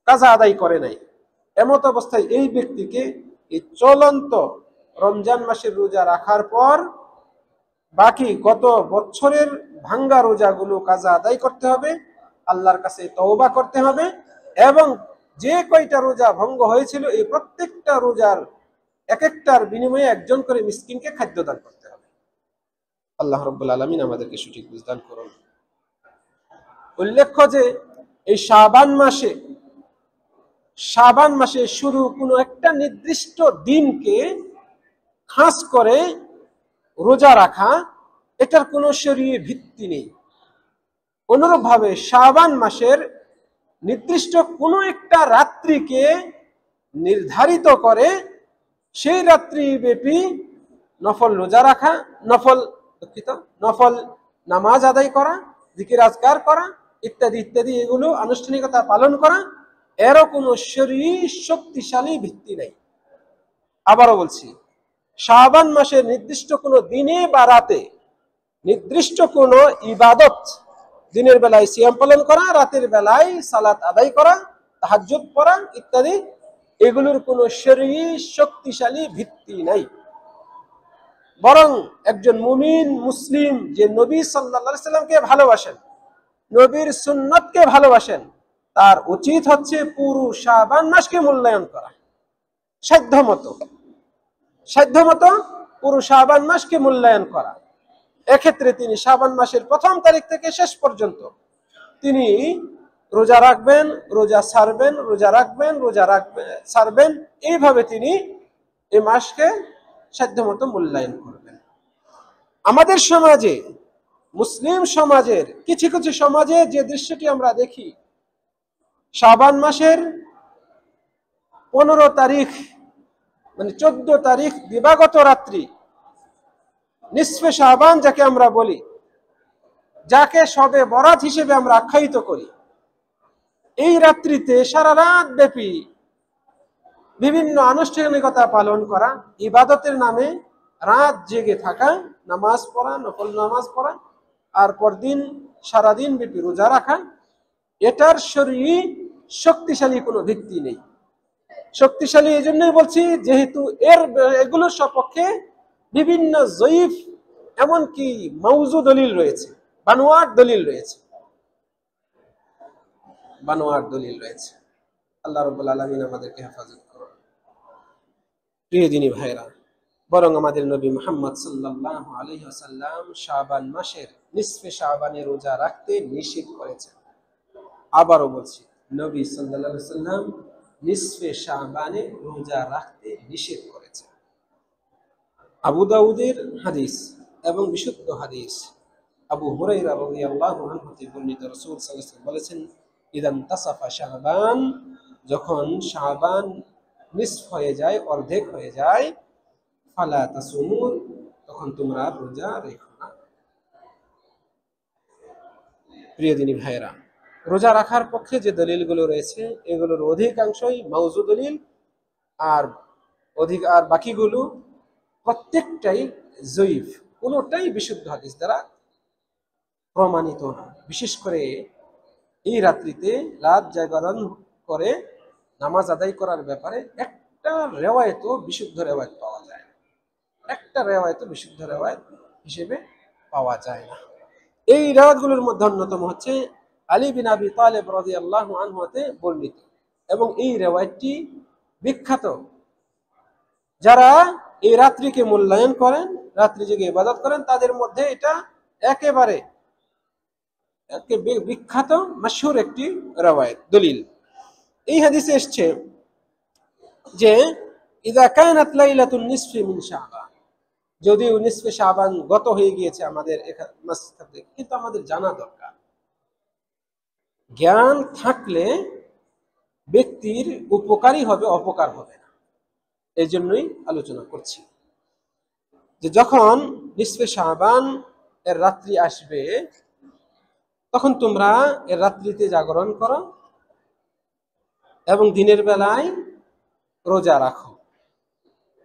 [SPEAKER 1] কাজা আদায় করে নাই। এমত অবস্থায় এই ব্যক্তিকে এই চলন্ত রমজান মাসের রোজা রাখার পর বাকি গত বছরের ভাঙ্গা রোজাগুলো কাজা আদায় করতে হবে, আল্লাহর কাছে তওবা করতে হবে, এবং যে কয়টা রোজা ভঙ্গ হয়েছিল এই প্রত্যেকটা রোজার এক একটার বিনিময়ে একজন করে মিসকিনকে খাদ্য দান করতে হবে। আল্লাহ রাব্বুল আলামিন আমাদেরকে সঠিক বুঝ দান করুন। উল্লেখ্য যে এই শাবান মাসে শুরু কোনো একটা নির্দিষ্ট দিনকে খাস করে রোজা রাখা, এটার কোনো শরীয়ী ভিত্তি নেই। অনুরূপভাবে শাবান মাসের নির্দিষ্ট কোনো একটা রাত্রিকে নির্ধারিত করে সেই রাত্রি ব্যাপী নফল রোজা রাখা, নফল নামাজ আদায় করা, জিকির আজকার করা ইত্যাদি ইত্যাদি, এগুলো আনুষ্ঠানিকতা পালন করা, এরও কোনো শরীয়ী শক্তিশালী ভিত্তি নেই। আবারও বলছি, শাবান মাসের নির্দিষ্ট কোনো দিনে বা রাতে নির্দিষ্ট কোনো ইবাদত, দিনের বেলায় সিয়াম পালন করা, রাতের বেলায় সালাত আদায় করা, তাহাজ্জুদ পড়া ইত্যাদি, এগুলোর কোনো শরীয়ী শক্তিশালী ভিত্তি নাই। বরং একজন মুমিন মুসলিম যে নবী সাল্লাল্লাহু আলাইহি সাল্লামকে ভালোবাসেন, নবীর সুন্নতকে ভালোবাসেন, তার উচিত হচ্ছে পুরো শাবান মাসকে মূল্যায়ন করা, সাধ্যমতো পুরো শাবান মাসকে মূল্যায়ন করা। এক্ষেত্রে তিনি শাবান মাসের প্রথম তারিখ থেকে শেষ পর্যন্ত তিনি রোজা রাখবেন, রোজা ছাড়বেন, রোজা রাখবেন, ছাড়বেন, এইভাবে তিনি এই মাসকে সাধ্যমতো মূল্যায়ন করবেন। আমাদের সমাজে, মুসলিম সমাজের কিছু কিছু সমাজে যে দৃশ্যটি আমরা দেখি, শাবান মাসের 15 তারিখ মানে 14 তারিখ দিবাগত রাত্রি, নিসফে শাবান যাকে আমরা বলি, যাকে শবে বরাত হিসেবে আমরা আখ্যায়িত করি, এই রাত্রিতে সারা রাত ব্যাপী বিভিন্ন আনুষ্ঠানিকতা পালন করা, ইবাদতের নামে রাত জেগে থাকা, নামাজ পড়া, নফল নামাজ পড়া, আর পরদিন সারাদিন ব্যাপী রোজা রাখা, এটার শরীয়ী শক্তিশালী কোনো ভিত্তি নেই। শক্তিশালী এই জন্যই বলছি, যেহেতু এগুলোর সপক্ষে বিভিন্ন জয়ীফ, এমনকি মাউজু দলিল রয়েছে, বানোয়াট দলিল রয়েছে। আল্লাহ রাব্বুল আলামিন আমাদেরকে হেফাজত করুন। প্রিয় দিনী ভাইরা, বরং আমাদের নবী মুহাম্মদ সাল্লাল্লাহু আলাইহি ওয়াসাল্লাম শাবান মাসের নিসফে শাবানে রোজা রাখতে নিষেধ করেছেন। আবারও বলছি, নবী সাল্লাল্লাহু আলাইহি ওয়াসাল্লাম নিসফে শাবানে রোজা রাখতে নিষেধ করেছেন। আবু দাউদের হাদিস এবং বিশুদ্ধ হাদিস, আবু হুরায়রা রাদিয়াল্লাহু আনহু থেকে বর্ণিত, রাসূল সাল্লাল্লাহু আলাইহি ওয়াসাল্লাম বলেছেন, ইদান তাসাফা শাবান, যখন শাবান নিসফ হয়ে যায়, অর্ধেক হয়ে যায়, ফালা তাসুমু, তখন তোমরা রোজা রেখো না। প্রিয় দিনী ভাইরা, রোজা রাখার পক্ষে যে দলিলগুলো রয়েছে এগুলোর অধিকাংশই মাউজু দলিল, আর বাকিগুলো প্রত্যেকটাই জয়ীফ, কোনোটাই বিশুদ্ধ হাদিস দ্বারা প্রমাণিত না। বিশেষ করে এই রাত্রিতে রাত জাগরণ করে নামাজ আদায় করার ব্যাপারে একটা বিশুদ্ধ রেওয়ায়েত হিসেবে পাওয়া যায় না। এই রেওয়ায়েতগুলোর মধ্যে অন্যতম হচ্ছে আলী বিন আবি তালেব রাদিয়াল্লাহু আনহু হতে বর্ণিত, এবং এই রেওয়ায়েতটি বিখ্যাত। যারা এই রাত্রিকে মূল্যায়ন করেন, রাত্রি জেগে ইবাদত করেন, তাদের মধ্যে এটা একেবারে বিখ্যাত মাশহুর একটি রেওয়ায়েত দলিল। এই হাদিসে এসছে যে ইযা কানাত লাইলাতুন নিসফি মিন শাবান, যদিও নিসফে শাবান গত হয়ে গিয়েছে আমাদের এখানে, কিন্তু আমাদের জানা দরকার। জ্ঞান থাকলে ব্যক্তির উপকারই হবে, অপকার হবে না। এই জন্যই আলোচনা করছি যে যখন নিসফে শাবান এর রাত্রি আসবে, তখন তোমরা এর রাত্রিতে জাগরণ করো এবং দিনের বেলায় রোজা রাখো।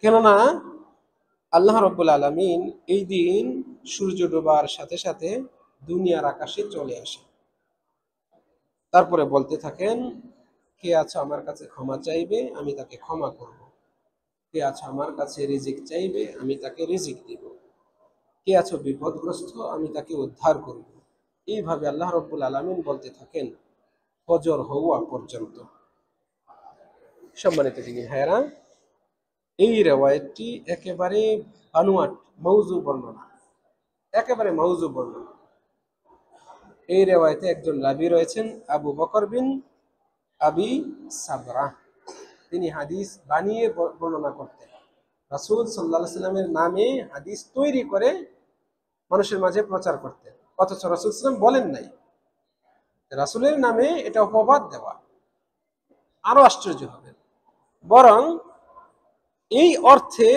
[SPEAKER 1] কেননা আল্লাহ রাব্বুল আলামিন এই দিন সূর্য ডোবার সাথে সাথে দুনিয়ার আকাশে চলে আসে। তারপরে বলতে থাকেন, কে আছো আমার কাছে ক্ষমা চাইবে, আমি তাকে ক্ষমা করব। কে আছো আমার কাছে রিজিক চাইবে, আমি তাকে রিজিক দিব। কে আছো বিপদগ্রস্ত, আমি তাকে উদ্ধার করব। এইভাবে আল্লাহ রাব্বুল আলামিন বলতে থাকেন ফজর হওয়া পর্যন্ত। সম্মানিত দিনী ভাইয়েরা, এই রিওয়ায়াতটি একেবারে বানোয়াট, মওযু বর্ণনা, একেবারে মওযু বর্ণনা। এই রিওয়ায়াতে একজন রাবী রয়েছেন আবু বকর বিন আবি সাবরা। তিনি হাদিস বানিয়ে বর্ণনা করতেন। রাসূল সাল্লাল্লাহু আলাইহি সাল্লামের নামে হাদিস তৈরি করে মানুষের মাঝে প্রচার করতেন, অথচ রাসূল সাল্লাল্লাহু আলাইহি সাল্লাম বলেন নাই। রাসূলের নামে এটা অপবাদ দেওয়া, আরো আশ্চর্য হবে। বরং এই অর্থে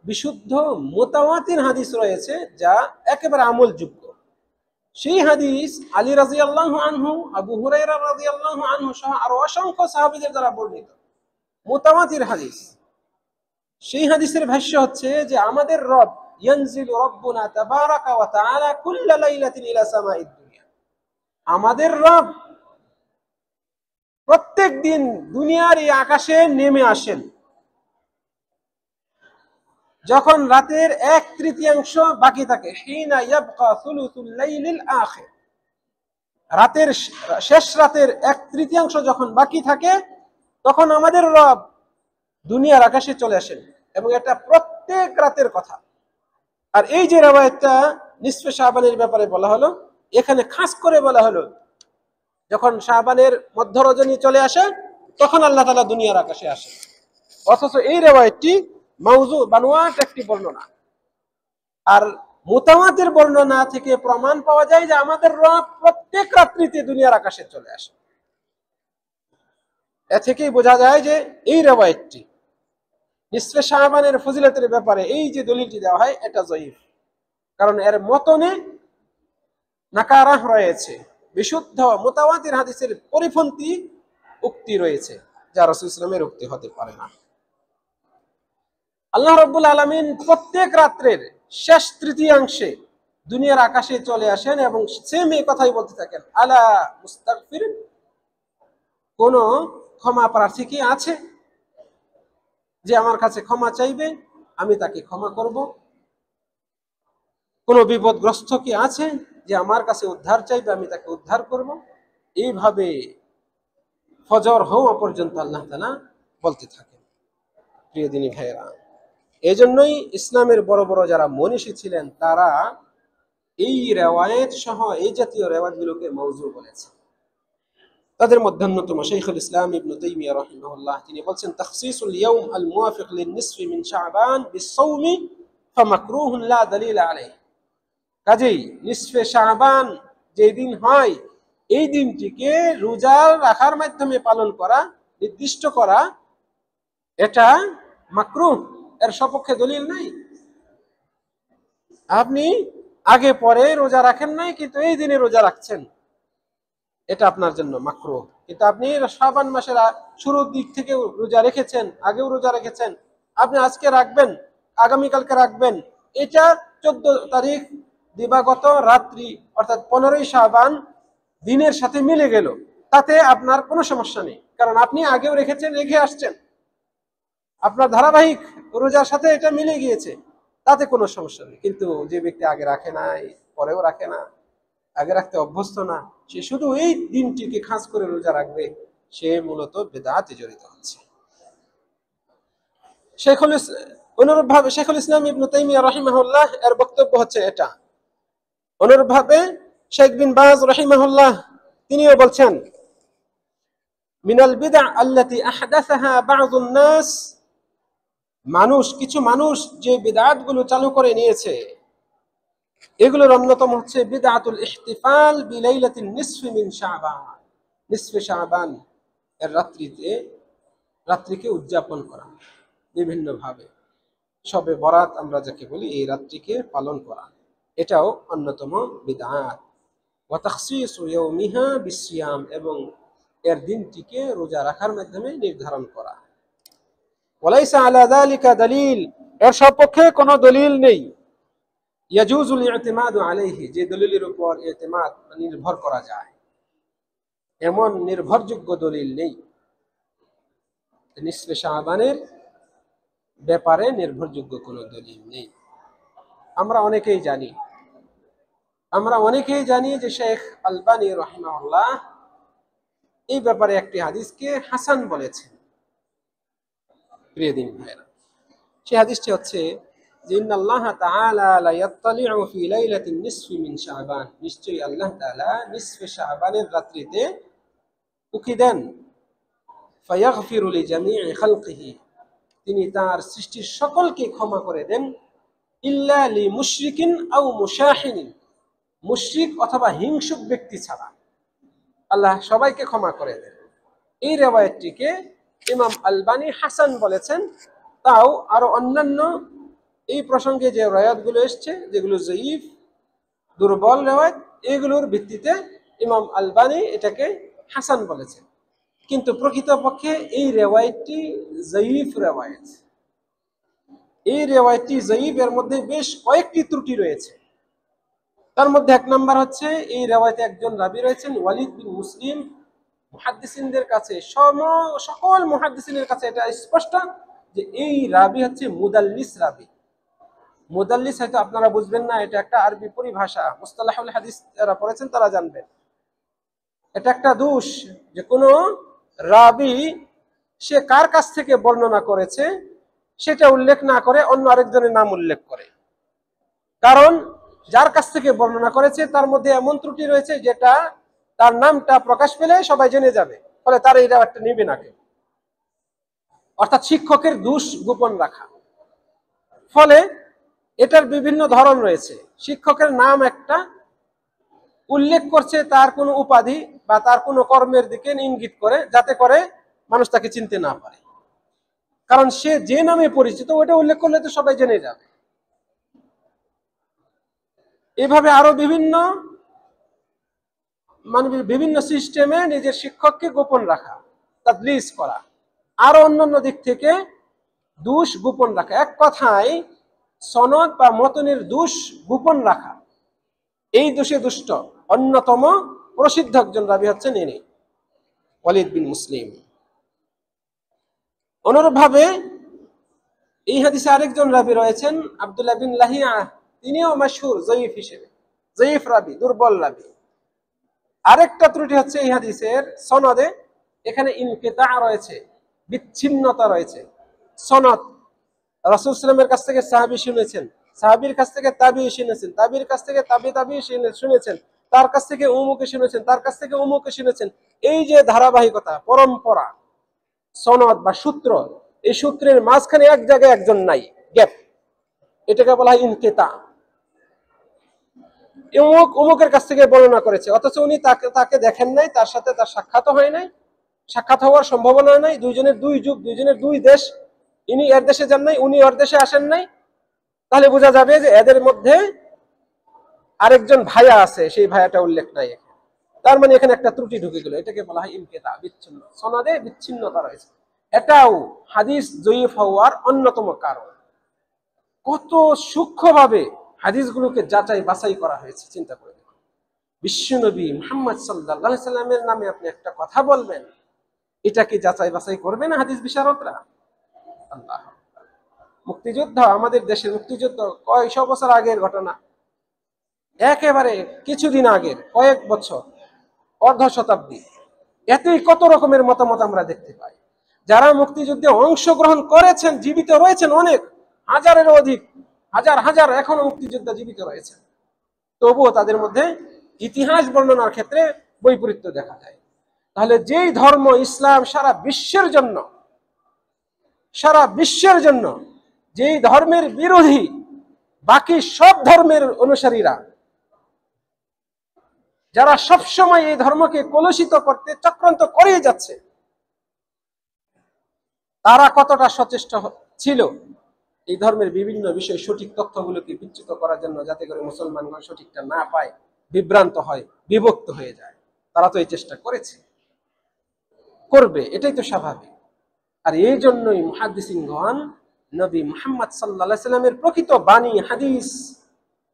[SPEAKER 1] বিশুদ্ধ মুতাওয়াতির হাদিস রয়েছে যা একেবারে আমলযোগ্য। সেই হাদিস আলী রাদিয়াল্লাহু আনহু, আবু হুরায়রা রাদিয়াল্লাহু আনহু সহ আরো অসংখ্য সাহাবীদের দ্বারা বর্ণিত মুতাওয়াতির হাদিস। সেই হাদিসের ভাষ্য হচ্ছে যে আমাদের রব ইয়ানজিলু রাব্বুনা তাবারাকা ওয়া তাআলা কুল্লা লাইলাতিন ইলা সামাইদ দুনিয়া। আমাদের রব প্রত্যেক দিন দুনিয়ার এই আকাশে নেমে আসেন যখন রাতের 1/3 বাকি থাকে। হিনা ইয়াবকা সুলুসুল লাইলিল আখির, রাতের শেষ রাতের 1/3 যখন বাকি থাকে, তখন আমাদের রব দুনিয়ার আকাশে চলে আসেন, এবং এটা প্রত্যেক রাতের কথা। আর এই যে রিওয়ায়াতটা নিসফে শাবানের ব্যাপারে বলা হলো, এখানে খাস করে বলা হলো যখন শাবানের মধ্য রজনী চলে আসে তখন আল্লাহ তাআলা দুনিয়ার আকাশে আসে। অথচ এই রিওয়ায়াতটি মাউযু বানোয়াট একটি বর্ণনা। আর মুতাওয়াতির বর্ণনা থেকে প্রমাণ পাওয়া যায় যে আমাদের রব প্রত্যেক রাত্রিতে দুনিয়ার আকাশে চলে আসে। এ থেকেই বোঝা যায় যে এই রিওয়ায়াতটি নিসফে শাবানের ফজিলতের ব্যাপারে এই যে দলিলটি দেওয়া হয় এটা যঈফ, কারণ এর মতনে নাকারাহ রয়েছে, বিশুদ্ধ মুতাওয়াতির হাদিসের পরিপন্থী উক্তি রয়েছে যা রাসূল সাল্লাল্লাহু আলাইহি ওয়াসাল্লামের উক্তি হতে পারে না। আল্লাহ রাব্বুল আলামিন প্রত্যেক রাত্রের শেষ তৃতীয়াংশে দুনিয়ার আকাশে চলে আসেন এবং সেম এই কথাই বলতে থাকেন, আলা মুস্তাগফির, কোন ক্ষমা প্রার্থী কি আছে যে আমার কাছে ক্ষমা চাইবে, আমি তাকে ক্ষমা করব? কোন বিপদগ্রস্ত কি আছে যে আমার কাছে উদ্ধার চাইবে, আমি তাকে উদ্ধার করব? এইভাবে ফজর হওয়া পর্যন্ত আল্লাহ তাআলা বলতে থাকেন। প্রিয় দিনী ভাইয়েরা, এই জন্যই ইসলামের বড় বড় যারা মনীষী ছিলেন তারা এই রিওয়ায়াত সহ এই জাতীয় রিওয়ায়াতগুলোকে মওযু বলেছে। তাদের মধ্যে অন্যতম শাইখুল ইসলাম ইবনে তাইমিয়া রাহিমাহুল্লাহ, তিনি বলছেন তাখসিসুল ইয়াউম আল মুওয়াফিক লিন-নিসফি মিন শাবান বিস-সাওমি ফামাকরুহুন লা দালিল আলাইহি। কাজেই নিসফে শাবান যেই দিন হয় এই দিনটিকে রোজা রাখার মাধ্যমে পালন করা, নির্দিষ্ট করা, এটা মাকরুহ, এর সপক্ষে দলিল নাই। আপনি আগে পরে রোজা রাখেন নাই কিন্তু এই দিনে রোজা রাখছেন, এটা আপনার জন্য মাকরুহ। কিন্তু আপনি শাবান মাসের শুরুর দিক থেকে রোজা রেখেছেন, আগেও রোজা রেখেছেন, আপনি আজকে রাখবেন, আগামীকালকে রাখবেন, এটা 14 তারিখ দিবাগত রাত্রি অর্থাৎ 15ই শাবান দিনের সাথে মিলে গেল, তাতে আপনার কোনো সমস্যা নেই, কারণ আপনি আগেও রেখেছেন, রেখে আসছেন, আপনার ধারাবাহিক রোজার সাথে এটা মিলে গিয়েছে, তাতে কোনো সমস্যা নেই। কিন্তু যে ব্যক্তি আগে রাখে নাই, পরেও রাখে না, আগে রাখতে অভ্যস্ত না, সে শুধু এই দিনটিকে খাস করে রোজা রাখবে, সে মূলত বিদআতে জড়িত হচ্ছে। অনুরূপভাবে শেখুল ইসলাম ইবনে তাইমিয়া রাহিমাহুল্লাহ এর বক্তব্য হচ্ছে এটা। অনুরূপভাবে শেখ বিন বাজ রাহিমাহুল্লাহ তিনিও বলছেন, মিনাল বিদআ আল্লাতী আহদাসাহা বা'যুন নাস, কিছু মানুষ যে বিদআতগুলো চালু করে নিয়েছে এগুলোর অন্যতম হচ্ছে বিদআতুল ইহতিফাল বিলাইলাতিন নিসফি মিন শাবান, নিসফে শাবান এর রাত্রিকে উদযাপন করা বিভিন্নভাবে। শবে বরাত আমরা যাকে বলি, এই রাত্রিকে পালন করা, এটাও অন্যতম বিদআত। ওয়া তাখসিসু ইয়াউমিহা বিসিয়াম, এবং এর দিনটিকে রোজা রাখার মাধ্যমে নির্ধারণ করা। ওয়ালাইসা আলা যালিকা দলিল, এর সপক্ষে কোনো দলিল নেই। ইয়াজুজুল ইতিমাদু আলাইহি, যে দলিলের উপর ইতিমাদ নির্ভর করা যায়, এমন নির্ভরযোগ্য দলিল নেই। নিসফে শাবানের ব্যাপারে নির্ভরযোগ্য কোনো দলিল নেই। আমরা অনেকেই জানি যে শেখ আলবানী রাহিমাহুল্লাহ এই ব্যাপারে একটি হাদিসকে হাসান বলেছেন। প্রিয় দিন ভাইরা, সেই হাদিসটি হচ্ছে যে ইন্নাল্লাহ তাআলা লা ইয়াত্তালিউ ফি লাইলাতিন নিসফি মিন শাবান, নিশ্চয়ই আল্লাহ তাআলা নিসফে শাবানের রাত্রিতে উকি দেন। ফায়াগফিরু লিজামিই খালকিহি, তিনি তার সৃষ্টির সকলকে ক্ষমা করে দেন। ইল্লা লিমুশরিকিন আও মুশাহিনিন, মুশরিক অথবা হিংসুক ব্যক্তি ছাড়া আল্লাহ সবাইকে ক্ষমা করে দেন। এই রিওয়ায়াতটিকে ইমাম আলবানী হাসান বলেছেন। তাও আরো অন্যান্য এই প্রসঙ্গে যে রিওয়ায়াতগুলো এসছে, যেগুলো যঈফ, দুর্বল রিওয়ায়াত, এগুলোর ভিত্তিতে ইমাম আলবানী এটাকে হাসান বলেছেন। কিন্তু প্রকৃতপক্ষে এই রিওয়ায়াতটি যঈফ রিওয়ায়াত। এই রিওয়ায়াতটি যঈফ, এর মধ্যে বেশ কয়েকটি ত্রুটি রয়েছে। তার মধ্যে এক নাম্বার হচ্ছে, এই রিওয়ায়াতে একজন রাবী রয়েছেন ওয়ালিদ বিন মুসলিম। মুহাদ্দিসিনদের কাছে, সকল মুহাদ্দিসিনের কাছে এটা স্পষ্ট যে এই রাবী হচ্ছে মুদাল্লিস রাবী। মুদাল্লিস হয়তো আপনারা বুঝবেন না, এটা একটা আরবি পরিভাষা, মুস্তালাহুল হাদিস যারা পড়েছেন তারা জানবেন। এটা একটা দোষ যে কোনো রাবী সে কার কাছ থেকে বর্ণনা করেছে সেটা উল্লেখ না করে অন্য আরেকজনের নাম উল্লেখ করে। কারণ যার কাছ থেকে বর্ণনা করেছে তার মধ্যে এমন ত্রুটি রয়েছে যেটা তার নামটা প্রকাশ পেলে সবাই জেনে যাবে, ফলে তার এই রিওয়ায়াতটা নিবে না কেউ। অর্থাৎ শিক্ষকের দোষ গোপন রাখা। ফলে এটার বিভিন্ন ধরন রয়েছে। শিক্ষকের নাম একটা, উল্লেখ করছে তার কোনো উপাধি বা তার কোনো কর্মের দিকে ইঙ্গিত করে, যাতে করে মানুষ তাকে চিনতে না পারে। কারণ সে যে নামে পরিচিত ওটা উল্লেখ করলে তো সবাই জেনে যাবে। এভাবে আরো বিভিন্ন সিস্টেমে নিজের শিক্ষককে গোপন রাখা, তাদলিস করা, আরো অন্যান্য দিক থেকে দোষ গোপন রাখা। এক কথায় সনদ বা মতনের দোষ গোপন রাখা, এই দোষে দুষ্ট অন্যতম প্রসিদ্ধ একজন রাবী হচ্ছেন ইনি ওয়ালিদ বিন মুসলিম। অনুরূপভাবে এই হাদিসে আরেকজন রাবী রয়েছেন আব্দুল্লাহ বিন লাহিয়া, তিনিও মাশহুর যঈফ হিসেবে, যঈফ রাবী, দুর্বল রাবী। আরেকটা ত্রুটি হচ্ছে এই হাদিসের সনদে, এখানে ইনকিতা রয়েছে, বিচ্ছিন্নতা রয়েছে। সনদ, রাসূল সাল্লাল্লাহু আলাইহি ওয়াসাল্লামের কাছ থেকে সাহাবী শুনেছেন, সাহাবীর কাছ থেকে তাবিঈ শুনেছেন, তাবিঈর কাছ থেকে তাবিঈ শুনেছেন, তার কাছ থেকে উমুকে শুনেছেন, তার কাছ থেকে উমুকে শুনেছেন। এই যে ধারাবাহিকতা, পরম্পরা, সনদ বা সূত্র, এই সূত্রের মাঝখানে এক জায়গায় একজন নাই, গ্যাপ, এটাকে বলা হয় ইনকিতা। অমুকের কাছ থেকে বর্ণনা করেছে, অথচ উনি তাকে দেখেন নাই, তার সাথে তার সাক্ষাৎ হয় নাই, সাক্ষাৎ হওয়ার সম্ভাবনা নাই। দুইজনের দুই যুগ, দুইজনের দুই দেশ, ইনি এর দেশে যান নাই, উনি ওর দেশে আসেন নাই। তাহলে বোঝা যাবে যে এদের মধ্যে আরেকজন ভাইয়া আছে, সেই ভাইয়াটা উল্লেখ নাই। তার মানে এখানে একটা ত্রুটি ঢুকে গেল, এটাকে বলা হয় ইনকিতা, বিচ্ছিন্ন। সনদে বিচ্ছিন্নতা রয়েছে, এটাও হাদিস যঈফ হওয়ার অন্যতম কারণ। কত সূক্ষ্মভাবে হাদিসগুলোকে যাচাই বাছাই করা হয়েছে, চিন্তা করে দেখুন। বিশ্বনবী মুহাম্মদ সাল্লাল্লাহু আলাইহি সাল্লামের নামে আপনি একটা কথা বলবেন, এটা কি যাচাই বাছাই করবে না হাদিস বিশারদরা? আল্লাহ, মুক্তিযুদ্ধ, আমাদের দেশের মুক্তিযুদ্ধ কয়েকশো বছর আগের ঘটনা, একেবারে কিছুদিন আগের, কয়েক বছর, অর্ধ শতাব্দী, এতেই কত রকমের মতামত আমরা দেখতে পাই। যারা মুক্তিযুদ্ধে অংশগ্রহণ করেছেন, জীবিত রয়েছেন অনেক, হাজারেরও অধিক, হাজার এখনো মুক্তিযোদ্ধা জীবিত রয়েছেন, তবুও তাদের মধ্যে ইতিহাস বর্ণনার ক্ষেত্রে বৈপরীত্য দেখা যায়। তাহলে যেই ধর্ম ইসলাম সারা বিশ্বের জন্য যেই ধর্মের বিরোধী বাকি সব ধর্মের অনুসারীরা, যারা সবসময় এই ধর্মকে কলুষিত করতে চক্রান্ত করে যাচ্ছে, তারা কতটা সচেষ্ট ছিল এই ধর্মের বিভিন্ন বিষয় সঠিক তথ্যগুলোকে বিচ্যুত করার জন্য, যাতে করে মুসলমানগণ সঠিকটা না পায়, বিভ্রান্ত হয়, বিভক্ত হয়ে যায়। তারা তো এই চেষ্টা করেছে, করবে, এটাই তো স্বাভাবিক। আর এই জন্যই মুহাদ্দিসিনগণ নবী মুহাম্মদ সাল্লাল্লাহু আলাইহি সাল্লামের প্রকৃত বাণী হাদিস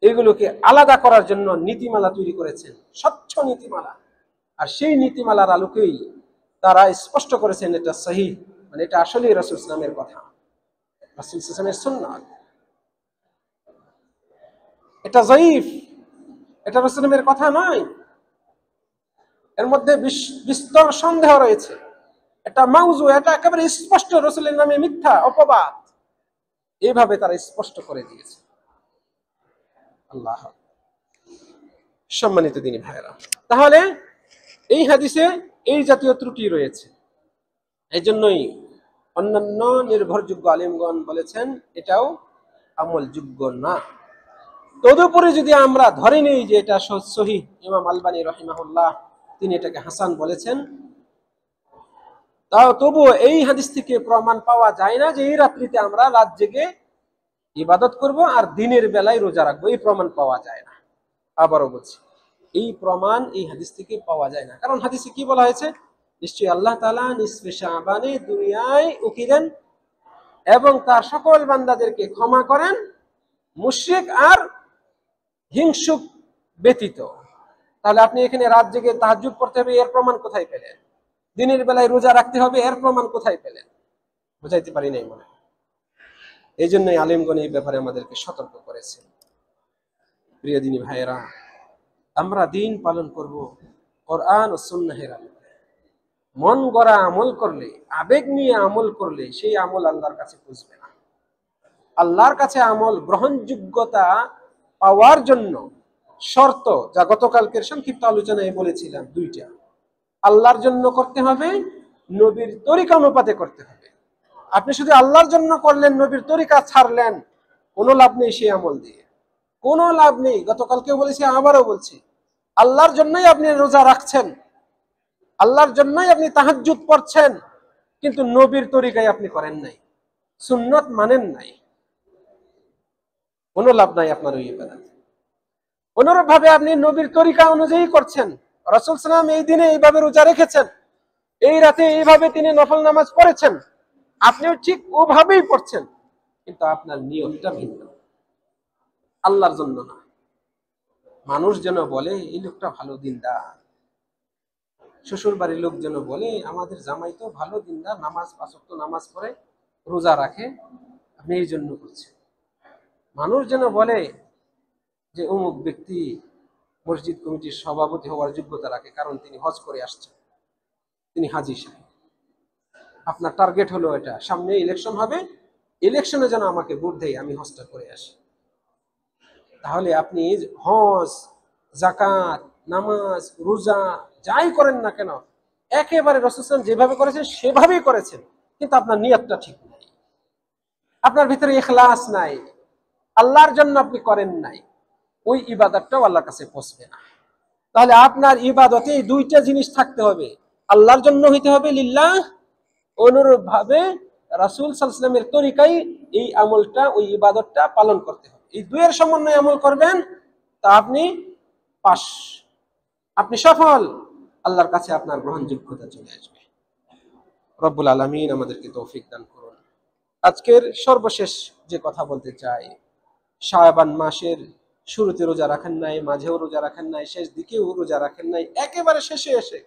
[SPEAKER 1] এগুলোকে আলাদা করার জন্য নীতিমালা তৈরি করেছেন, স্বচ্ছ নীতিমালা। আর সেই নীতিমালার আলোকেই তারা স্পষ্ট করেছেন এটা সহিহ, মানে এটা আসলেই রাসূল সাল্লাল্লাহু আলাইহি সাল্লামের কথা, রাসূল সাল্লাল্লাহু আলাইহি সাল্লামের সুন্নাত। এটা জয়ীফ, এটা রাসূলের কথা নয়, এর মধ্যে বিস্তর সন্দেহ রয়েছে, এটা মাউজু, এটা একেবারে স্পষ্ট রাসূলের নামে মিথ্যা অপবাদ। এইভাবে তারা স্পষ্ট করে দিয়েছে। আল্লাহ, সম্মানিত দিনী ভাইরা, তাহলে এই হাদিসে এই জাতীয় ত্রুটি রয়েছে। এই জন্যই অন্যান্য নির্ভরযোগ্য আলেমগণ বলেছেন এটাও আমলযোগ্য না। তদুপরি যদি আমরা ধরে নিই যে এটা সহিহ, ইমাম আলবানী রাহিমাহুল্লাহ তিনি এটাকে হাসান বলেছেন, তাও তবুও এই হাদিস থেকে প্রমাণ পাওয়া যায় না যে এই রাত্রিতে আমরা রাত জেগে ইবাদত করব আর দিনের বেলায় রোজা রাখবো, এই প্রমাণ পাওয়া যায় না। আবারও বলছি, এই প্রমাণ এই হাদিস থেকে পাওয়া যায় না। কারণ হাদিসে কি বলা হয়েছে? নিশ্চয়ই আল্লাহ তাআলা নিসফে শাবানে দুনিয়ায় উকিলেন এবং তার সকল বান্দাদেরকে ক্ষমা করেন, মুশরিক আর হিংসুক ব্যতীত। তাহলে আপনি এখানে রাত জেগে তাহাজ্জুদ পড়তে হবে, এর প্রমাণ কোথায় পেলেন? দিনের বেলায় রোজা রাখতে হবে, এর প্রমাণ কোথায় পেলেন? বুঝাইতে পারি নাই মনে। এই জন্যই আলেমগণ এই ব্যাপারে আমাদেরকে সতর্ক করেছে। প্রিয় দিনী ভাইয়েরা, আমরা দিন পালন করব কোরআন ও সুন্নাহের আলোকে। মন গড়া আমল করলে, আবেগ নিয়ে আমল করলে সেই আমল আল্লাহর কাছে পৌঁছবে না। আল্লাহর কাছে আমল গ্রহণযোগ্যতা পাওয়ার জন্য শর্ত, যা গতকালকের সংক্ষিপ্ত আলোচনায় বলেছিলাম, দুইটা। আল্লাহর জন্য করতে হবে, নবীর তরিকা অনুপাতে করতে হবে। আপনি শুধু আল্লাহর জন্য করলেন, নবীর তরিকা ছাড়লেন, কোনো লাভ নেই সেই আমল দিয়ে, কোনো লাভ নেই। গতকালকেও বলেছি, আবারও বলছি, আল্লাহর জন্যই আপনি রোজা রাখছেন, আল্লাহর জন্যই আপনি তাহাজ্জুদ পড়ছেন, কিন্তু নবীর তরিকায় আপনি করেন নাই, সুন্নত মানেন নাই, কোনো লাভ নাই আপনার ওই ইবাদত। অনুরূপ ভাবে আপনি নবীর তরিকা অনুযায়ী করছেন, রাসূল সাল্লাল্লাহু আলাইহি ওয়াসাল্লাম এই দিনে এইভাবে রোজা রেখেছেন, এই রাতে এইভাবে তিনি নফল নামাজ পড়েছেন, আপনিও ঠিক ওভাবেই পড়ছেন, কিন্তু আপনার নিয়তটা ভিন্ন, আল্লাহর জন্য না। মানুষ যেন বলে এই লোকটা ভালো দিনদার, শ্বশুর বাড়ির লোক যেন বলে আমাদের জামাই তো ভালো দিনদার, নামাজ ৫ ওয়াক্ত নামাজ পড়ে, রোজা রাখে, আপনি এই জন্য করছেন। মানুষ যেন বলে যে অমুক ব্যক্তি মসজিদ কমিটির সভাপতি হওয়ার যোগ্যতা রাখে, কারণ তিনি হজ করে আসছেন, তিনি হাজী সাহেব। আপনার টার্গেট হলো এটা, সামনে ইলেকশন হবে, ইলেকশনে যেন আমাকে ভোট দেয়, আমি হজটা করে আসি। তাহলে আপনি হজ, যাকাত, নামাজ, রোজা যাই করেন না কেন, একেবারে রাসূল সাল্লাল্লাহু আলাইহি ওয়াসাল্লাম যেভাবে করেছেন সেভাবেই করেছেন, কিন্তু আপনার নিয়তটা ঠিক নাই, আপনার ভিতরে ইখলাস নাই, আল্লাহর জন্য আপনি করেন নাই, ওই ইবাদতটাও আল্লাহর কাছে পৌঁছবে না। তাহলে আপনার ইবাদতে এই দুইটা জিনিস থাকতে হবে, আল্লাহর জন্য হইতে হবে লিল্লাহ, অনুরূপ ভাবে রাসূল সাল্লাল্লাহু আলাইহি ওয়াসাল্লামের তরিকায় এই আমলটা, ওই ইবাদতটা পালন করতে হবে। এই দুইয়ের সমন্বয়ে আমল করবেন, তা আপনি পাস, আপনি সফল, আল্লাহর কাছে আপনার গ্রহণযোগ্যতা চলে আসবে। রব্বুল আলামিন আমাদেরকে তৌফিক দান করুন। আজকের সর্বশেষ যে কথা বলতে চাই, শাবান মাসের শুরুতে রোজা রাখেন নাই, মাঝেও রোজা রাখেন নাই, শেষ দিকেও রোজা রাখেন নাই, একেবারে শেষে এসে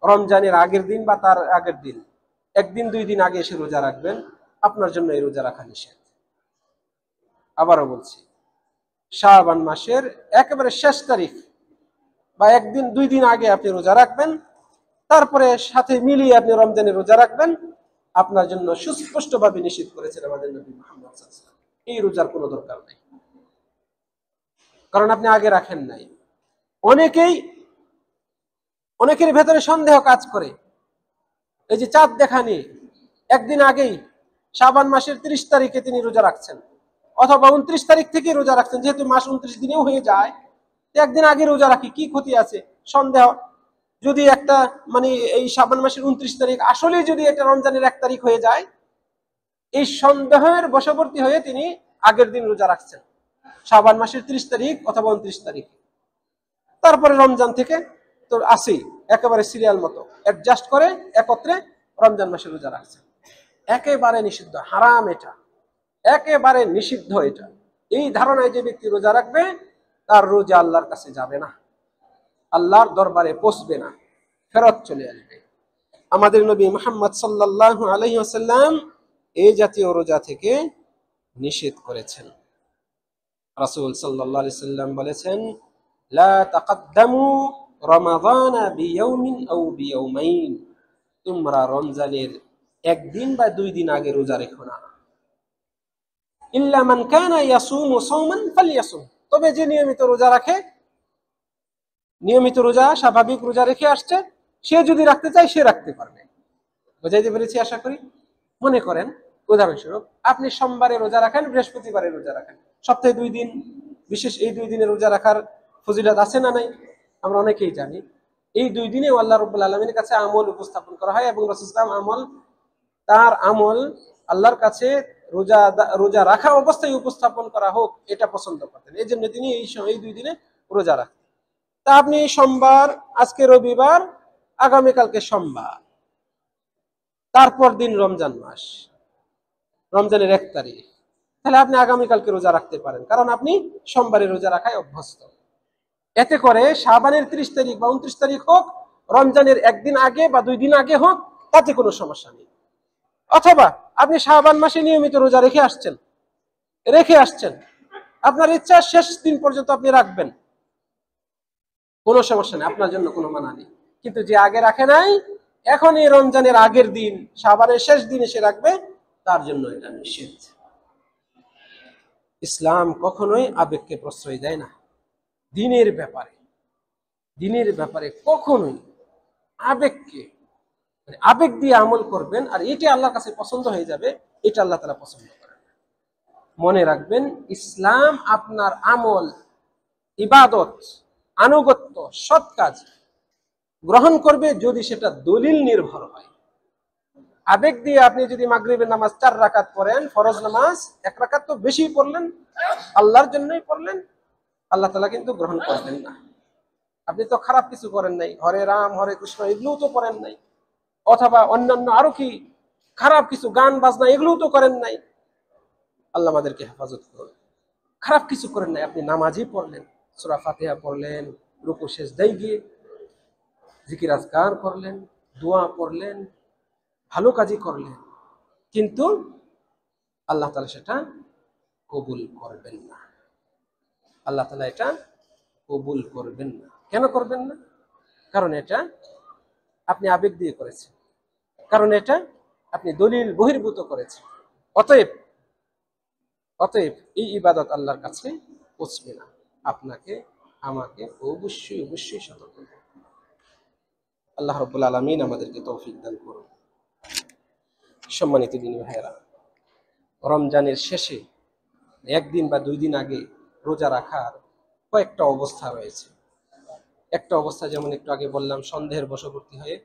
[SPEAKER 1] রমজানের আগের দিন বা তার আগের দিন, একদিন 2 দিন আগে এসে রোজা রাখবেন, আপনার জন্য এই রোজা রাখা নিষেধ। আবারও বলছি, শাবান মাসের একেবারে শেষ তারিখ বা একদিন 2 দিন আগে আপনি রোজা রাখবেন, তারপরে সাথে মিলিয়ে আপনি রমজানের রোজা রাখবেন, আপনার জন্য সুস্পষ্টভাবে নিষেধ করেছেন আমাদের নবী মুহাম্মদ সাল্লাল্লাহু আলাইহি ওয়াসাল্লাম। এই রোজার কোনো দরকার নাই, কারণ আপনি আগে রাখেন নাই। অনেকের ভেতরে সন্দেহ কাজ করে, এই যে চাঁদ দেখা নিয়ে একদিন আগেই শাবান মাসের 30 তারিখে তিনি রোজা রাখছেন, অথবা 29 তারিখ থেকে রোজা রাখছেন, যেহেতু মাস 29 দিনেও হয়ে যায়, একদিন আগে রোজা রাখি, কি ক্ষতি আছে? সন্দেহ। যদি একটা মানে এই শাবান মাসের 29 তারিখ আসলে যদি এটা রমজানের 1 তারিখ হয়ে যায়, এই সন্দেহের বশবর্তী হয়ে তিনি আগের দিন রোজা রাখছেন, শাবান মাসের 30 তারিখ অথবা 29 তারিখ। তারপরে রমজান থেকে তো আসেই, একেবারে সিরিয়াল মতো অ্যাডজাস্ট করে একত্রে রমজান মাসে রোজা রাখছেন। একেবারে নিষিদ্ধ, হারাম, এটা একেবারে নিষিদ্ধ। এটা এই ধারণায় যে ব্যক্তি রোজা রাখবে তার রোজা আল্লাহর কাছে যাবে না, আল্লাহর দরবারে পৌঁছবে না, ফেরত চলে আসবে। আমাদের নবী মুহাম্মদ সাল্লাল্লাহু আলাইহি ওয়াসাল্লাম এই জাতীয় রোজা থেকে নিষেধ করেছেন। রাসূল সাল্লাল্লাহু আলাইহি সাল্লাম বলেছেন, লা তাকাদ্দামু রমাদানা বিয়াউমিন আও বিয়াউমাইন, তোমরা রমজানের একদিন বা 2 দিন আগে রোজা রেখো না। ইল্লা মান কানা ইয়াসুমু সাওমান ফালইয়াসুম, তবে যে নিয়মিত রোজা রাখে, নিয়মিত রোজা স্বাভাবিক রোজা রেখে আসছে, সে যদি রাখতে চায় সে রাখতে পারবে। বুঝাইতে পেরেছি আশা করি। মনে করেন উদাহরণস্বরূপ আপনি সোমবারে রোজা রাখেন, বৃহস্পতিবারে রোজা রাখেন, সপ্তাহে 2 দিন, বিশেষ এই 2 দিনে রোজা রাখার ফজিলত আছে না নাই? আমরা অনেকেই জানি। এই 2 দিনেও আল্লাহ রাব্বুল আলামিনের কাছে আমল উপস্থাপন করা হয় এবং রাসূল সাল্লাল্লাহু আলাইহি ওয়াসাল্লাম তার আমল আল্লাহর কাছে রোজা রাখা অবস্থায় উপস্থাপন করা হোক এটা পছন্দ করতেন। এই জন্য তিনি এই 2 দিনে রোজা রাখতেন। তা আপনি সোমবার, আজকে রবিবার, আগামীকালকে সোমবার, তারপর দিন রমজান মাস, রমজানের 1 তারিখ, তাহলে আপনি আগামীকালকে রোজা রাখতে পারেন, কারণ আপনি সোমবারে রোজা রাখায় অভ্যস্ত। এতে করে শাবানের 30 তারিখ বা 29 তারিখ হোক, রমজানের 1 দিন আগে বা 2 দিন আগে হোক, তাতে কোনো সমস্যা নেই। অথবা আপনি শাবান মাসে নিয়মিত রোজা রেখে আসছেন, আপনার ইচ্ছা শেষ দিন পর্যন্ত আপনি রাখবেন, কোনো সমস্যা নেই, আপনার জন্য কোনো মানা নেই। কিন্তু যে আগে রাখে নাই, এখন এই রমজানের আগের দিন, শাবানের শেষ দিন এসে রাখবে, তার জন্য এটা নিষেধ। ইসলাম কখনোই আবেগকে প্রশ্রয় দেয় না। দিনের ব্যাপারে কখনোই আবেগ দিয়ে আমল করবেন আর এটা আল্লাহর কাছে পছন্দ হয়ে যাবে, এটা আল্লাহ তাআলা পছন্দ করেন। মনে রাখবেন, ইসলাম আপনার আমল, ইবাদত, আনুগত্য, সৎ কাজ গ্রহণ করবে যদি সেটা দলিল নির্ভর হয়। আবেগ দিয়ে আপনি যদি মাগরিবের নামাজ 4 রাকাত পড়েন, ফরজ নামাজ 1 রাকাত তো বেশি পড়লেন, আল্লাহর জন্যই পড়লেন, আল্লাহ তাআলা কিন্তু গ্রহণ করবেন না। আপনি তো খারাপ কিছু করেন নাই, হরে রাম হরে কৃষ্ণ এগুলোও তো করেন নাই, অথবা অন্যান্য আরো কি খারাপ কিছু গান বাজনা এগুলোও তো করেন নাই। আল্লাহ আমাদেরকে হেফাজত করুন। খারাপ কিছু করেন নাই, আপনি নামাজই পড়লেন, সূরা ফাতিহা পড়লেন, রুকু সেজদায় গিয়ে জিকির আজকার করলেন, দোয়া পড়লেন, ভালো কাজই করলেন, কিন্তু আল্লাহ তাআলা সেটা কবুল করবেন না। আল্লাহ তাআলা এটা কবুল করবেন না। কেন করবেন না? কারণ এটা আপনি আবেগ দিয়ে করেছেন, কারণ এটা আপনি দলিল বহির্ভূত করেছেন। অতএব এই ইবাদত আল্লাহর কাছে পৌঁছবে না। আপনাকে আমাকে অবশ্যই সতর্ক করতে হবে। আল্লাহ রাব্বুল আলামিন আমাদেরকে তৌফিক দান করুন। সম্মানিত দিনী ভাইয়েরা, রমজানের শেষে 1 দিন বা 2 দিন আগে রোজা রাখার কয়েকটা অবস্থা রয়েছে। একটা অবস্থা যেমন একটু আগে বললাম, সন্দেহের বশবর্তী হয়ে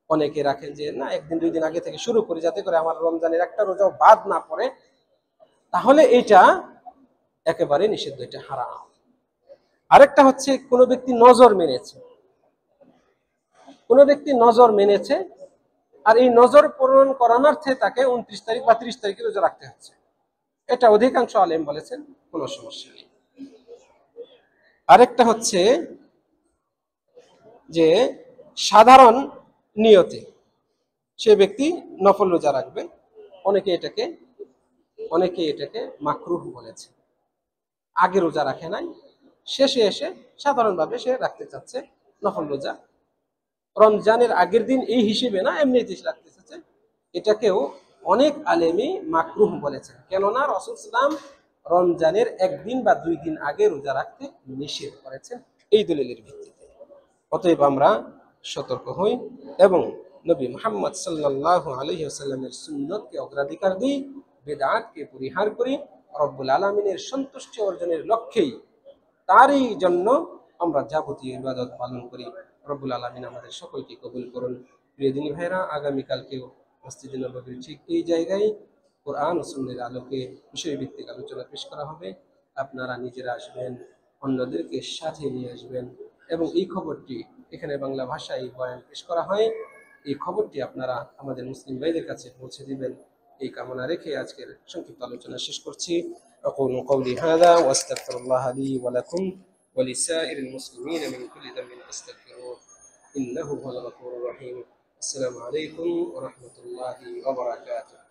[SPEAKER 1] অনেকে রাখেন যে না 1 দিন 2 দিন আগে থেকে শুরু করি, যাতে করে আমার রমজানের একটা রোজাও বাদ না পড়ে, তাহলে এটা একেবারে নিষিদ্ধ, এটা হারাম। আরেকটা হচ্ছে কোনো ব্যক্তি নজর মেনেছে আর এই নজর পূরণ করানোর্থে তাকে 29 তারিখ বা 30 তারিখে রোজা রাখতে হচ্ছে, এটা অধিকাংশ আলেম বলেছেন কোনো সমস্যা নেই। আরেকটা হচ্ছে যে সাধারণ নিয়তে সে ব্যক্তি নফল রোজা রাখবে, অনেকে এটাকে মাকরুহ বলেছে। আগে রোজা রাখে নাই, শেষে এসে সাধারণভাবে সে রাখতে চাচ্ছে নফল রোজা, রমজানের আগের দিন এই হিসেবে না, এমনিতে রাখতে চাচ্ছে, এটাকেও অনেক আলেমই মাকরুহ বলেছেন। কেননা রাসূল সাল্লাল্লাহু আলাইহি ওয়াসাল্লাম রমজানের 1 দিন বা 2 দিন আগে রোজা রাখতে নিষেধ করেছেন এই দলিলের ভিত্তিতে। অতএব আমরা সতর্ক হই এবং নবী মুহাম্মদ সাল্লাল্লাহু আলাইহি ওয়াসাল্লামের সুন্নতকে অগ্রাধিকার দিই, বিদআতকে পরিহার করি, রব্বুল আলামিনের সন্তুষ্টি অর্জনের লক্ষ্যেই তারই জন্য আমরা যাবতীয় ইবাদত পালন করি। রব্বুল আলামিন আমাদের সকলকে কবুল করুন। প্রিয় দিনী ভাইরা, আগামীকালকেও মসজিদে নববীর ঠিক এই জায়গায় কোরআন ও সুন্নাহর আলোকে বিষয়ভিত্তিক আলোচনা পেশ করা হবে। আপনারা নিজেরা আসবেন, অন্যদেরকে সাথে নিয়ে আসবেন এবং এই খবরটি, এখানে বাংলা ভাষায় বয়ান পেশ করা হয়, এই খবরটি আপনারা আমাদের মুসলিম ভাইদের কাছে পৌঁছে দিবেন। এই কামনা রেখে আজকের সংক্ষিপ্ত আলোচনা শেষ করছি। أقول قولي هذا وأستغفر الله لي ولكم ولسائر المسلمين من كل ذنب فاستغفروه إنه هو الغفور الرحيم. السلام عليكم ورحمة الله وبركاته.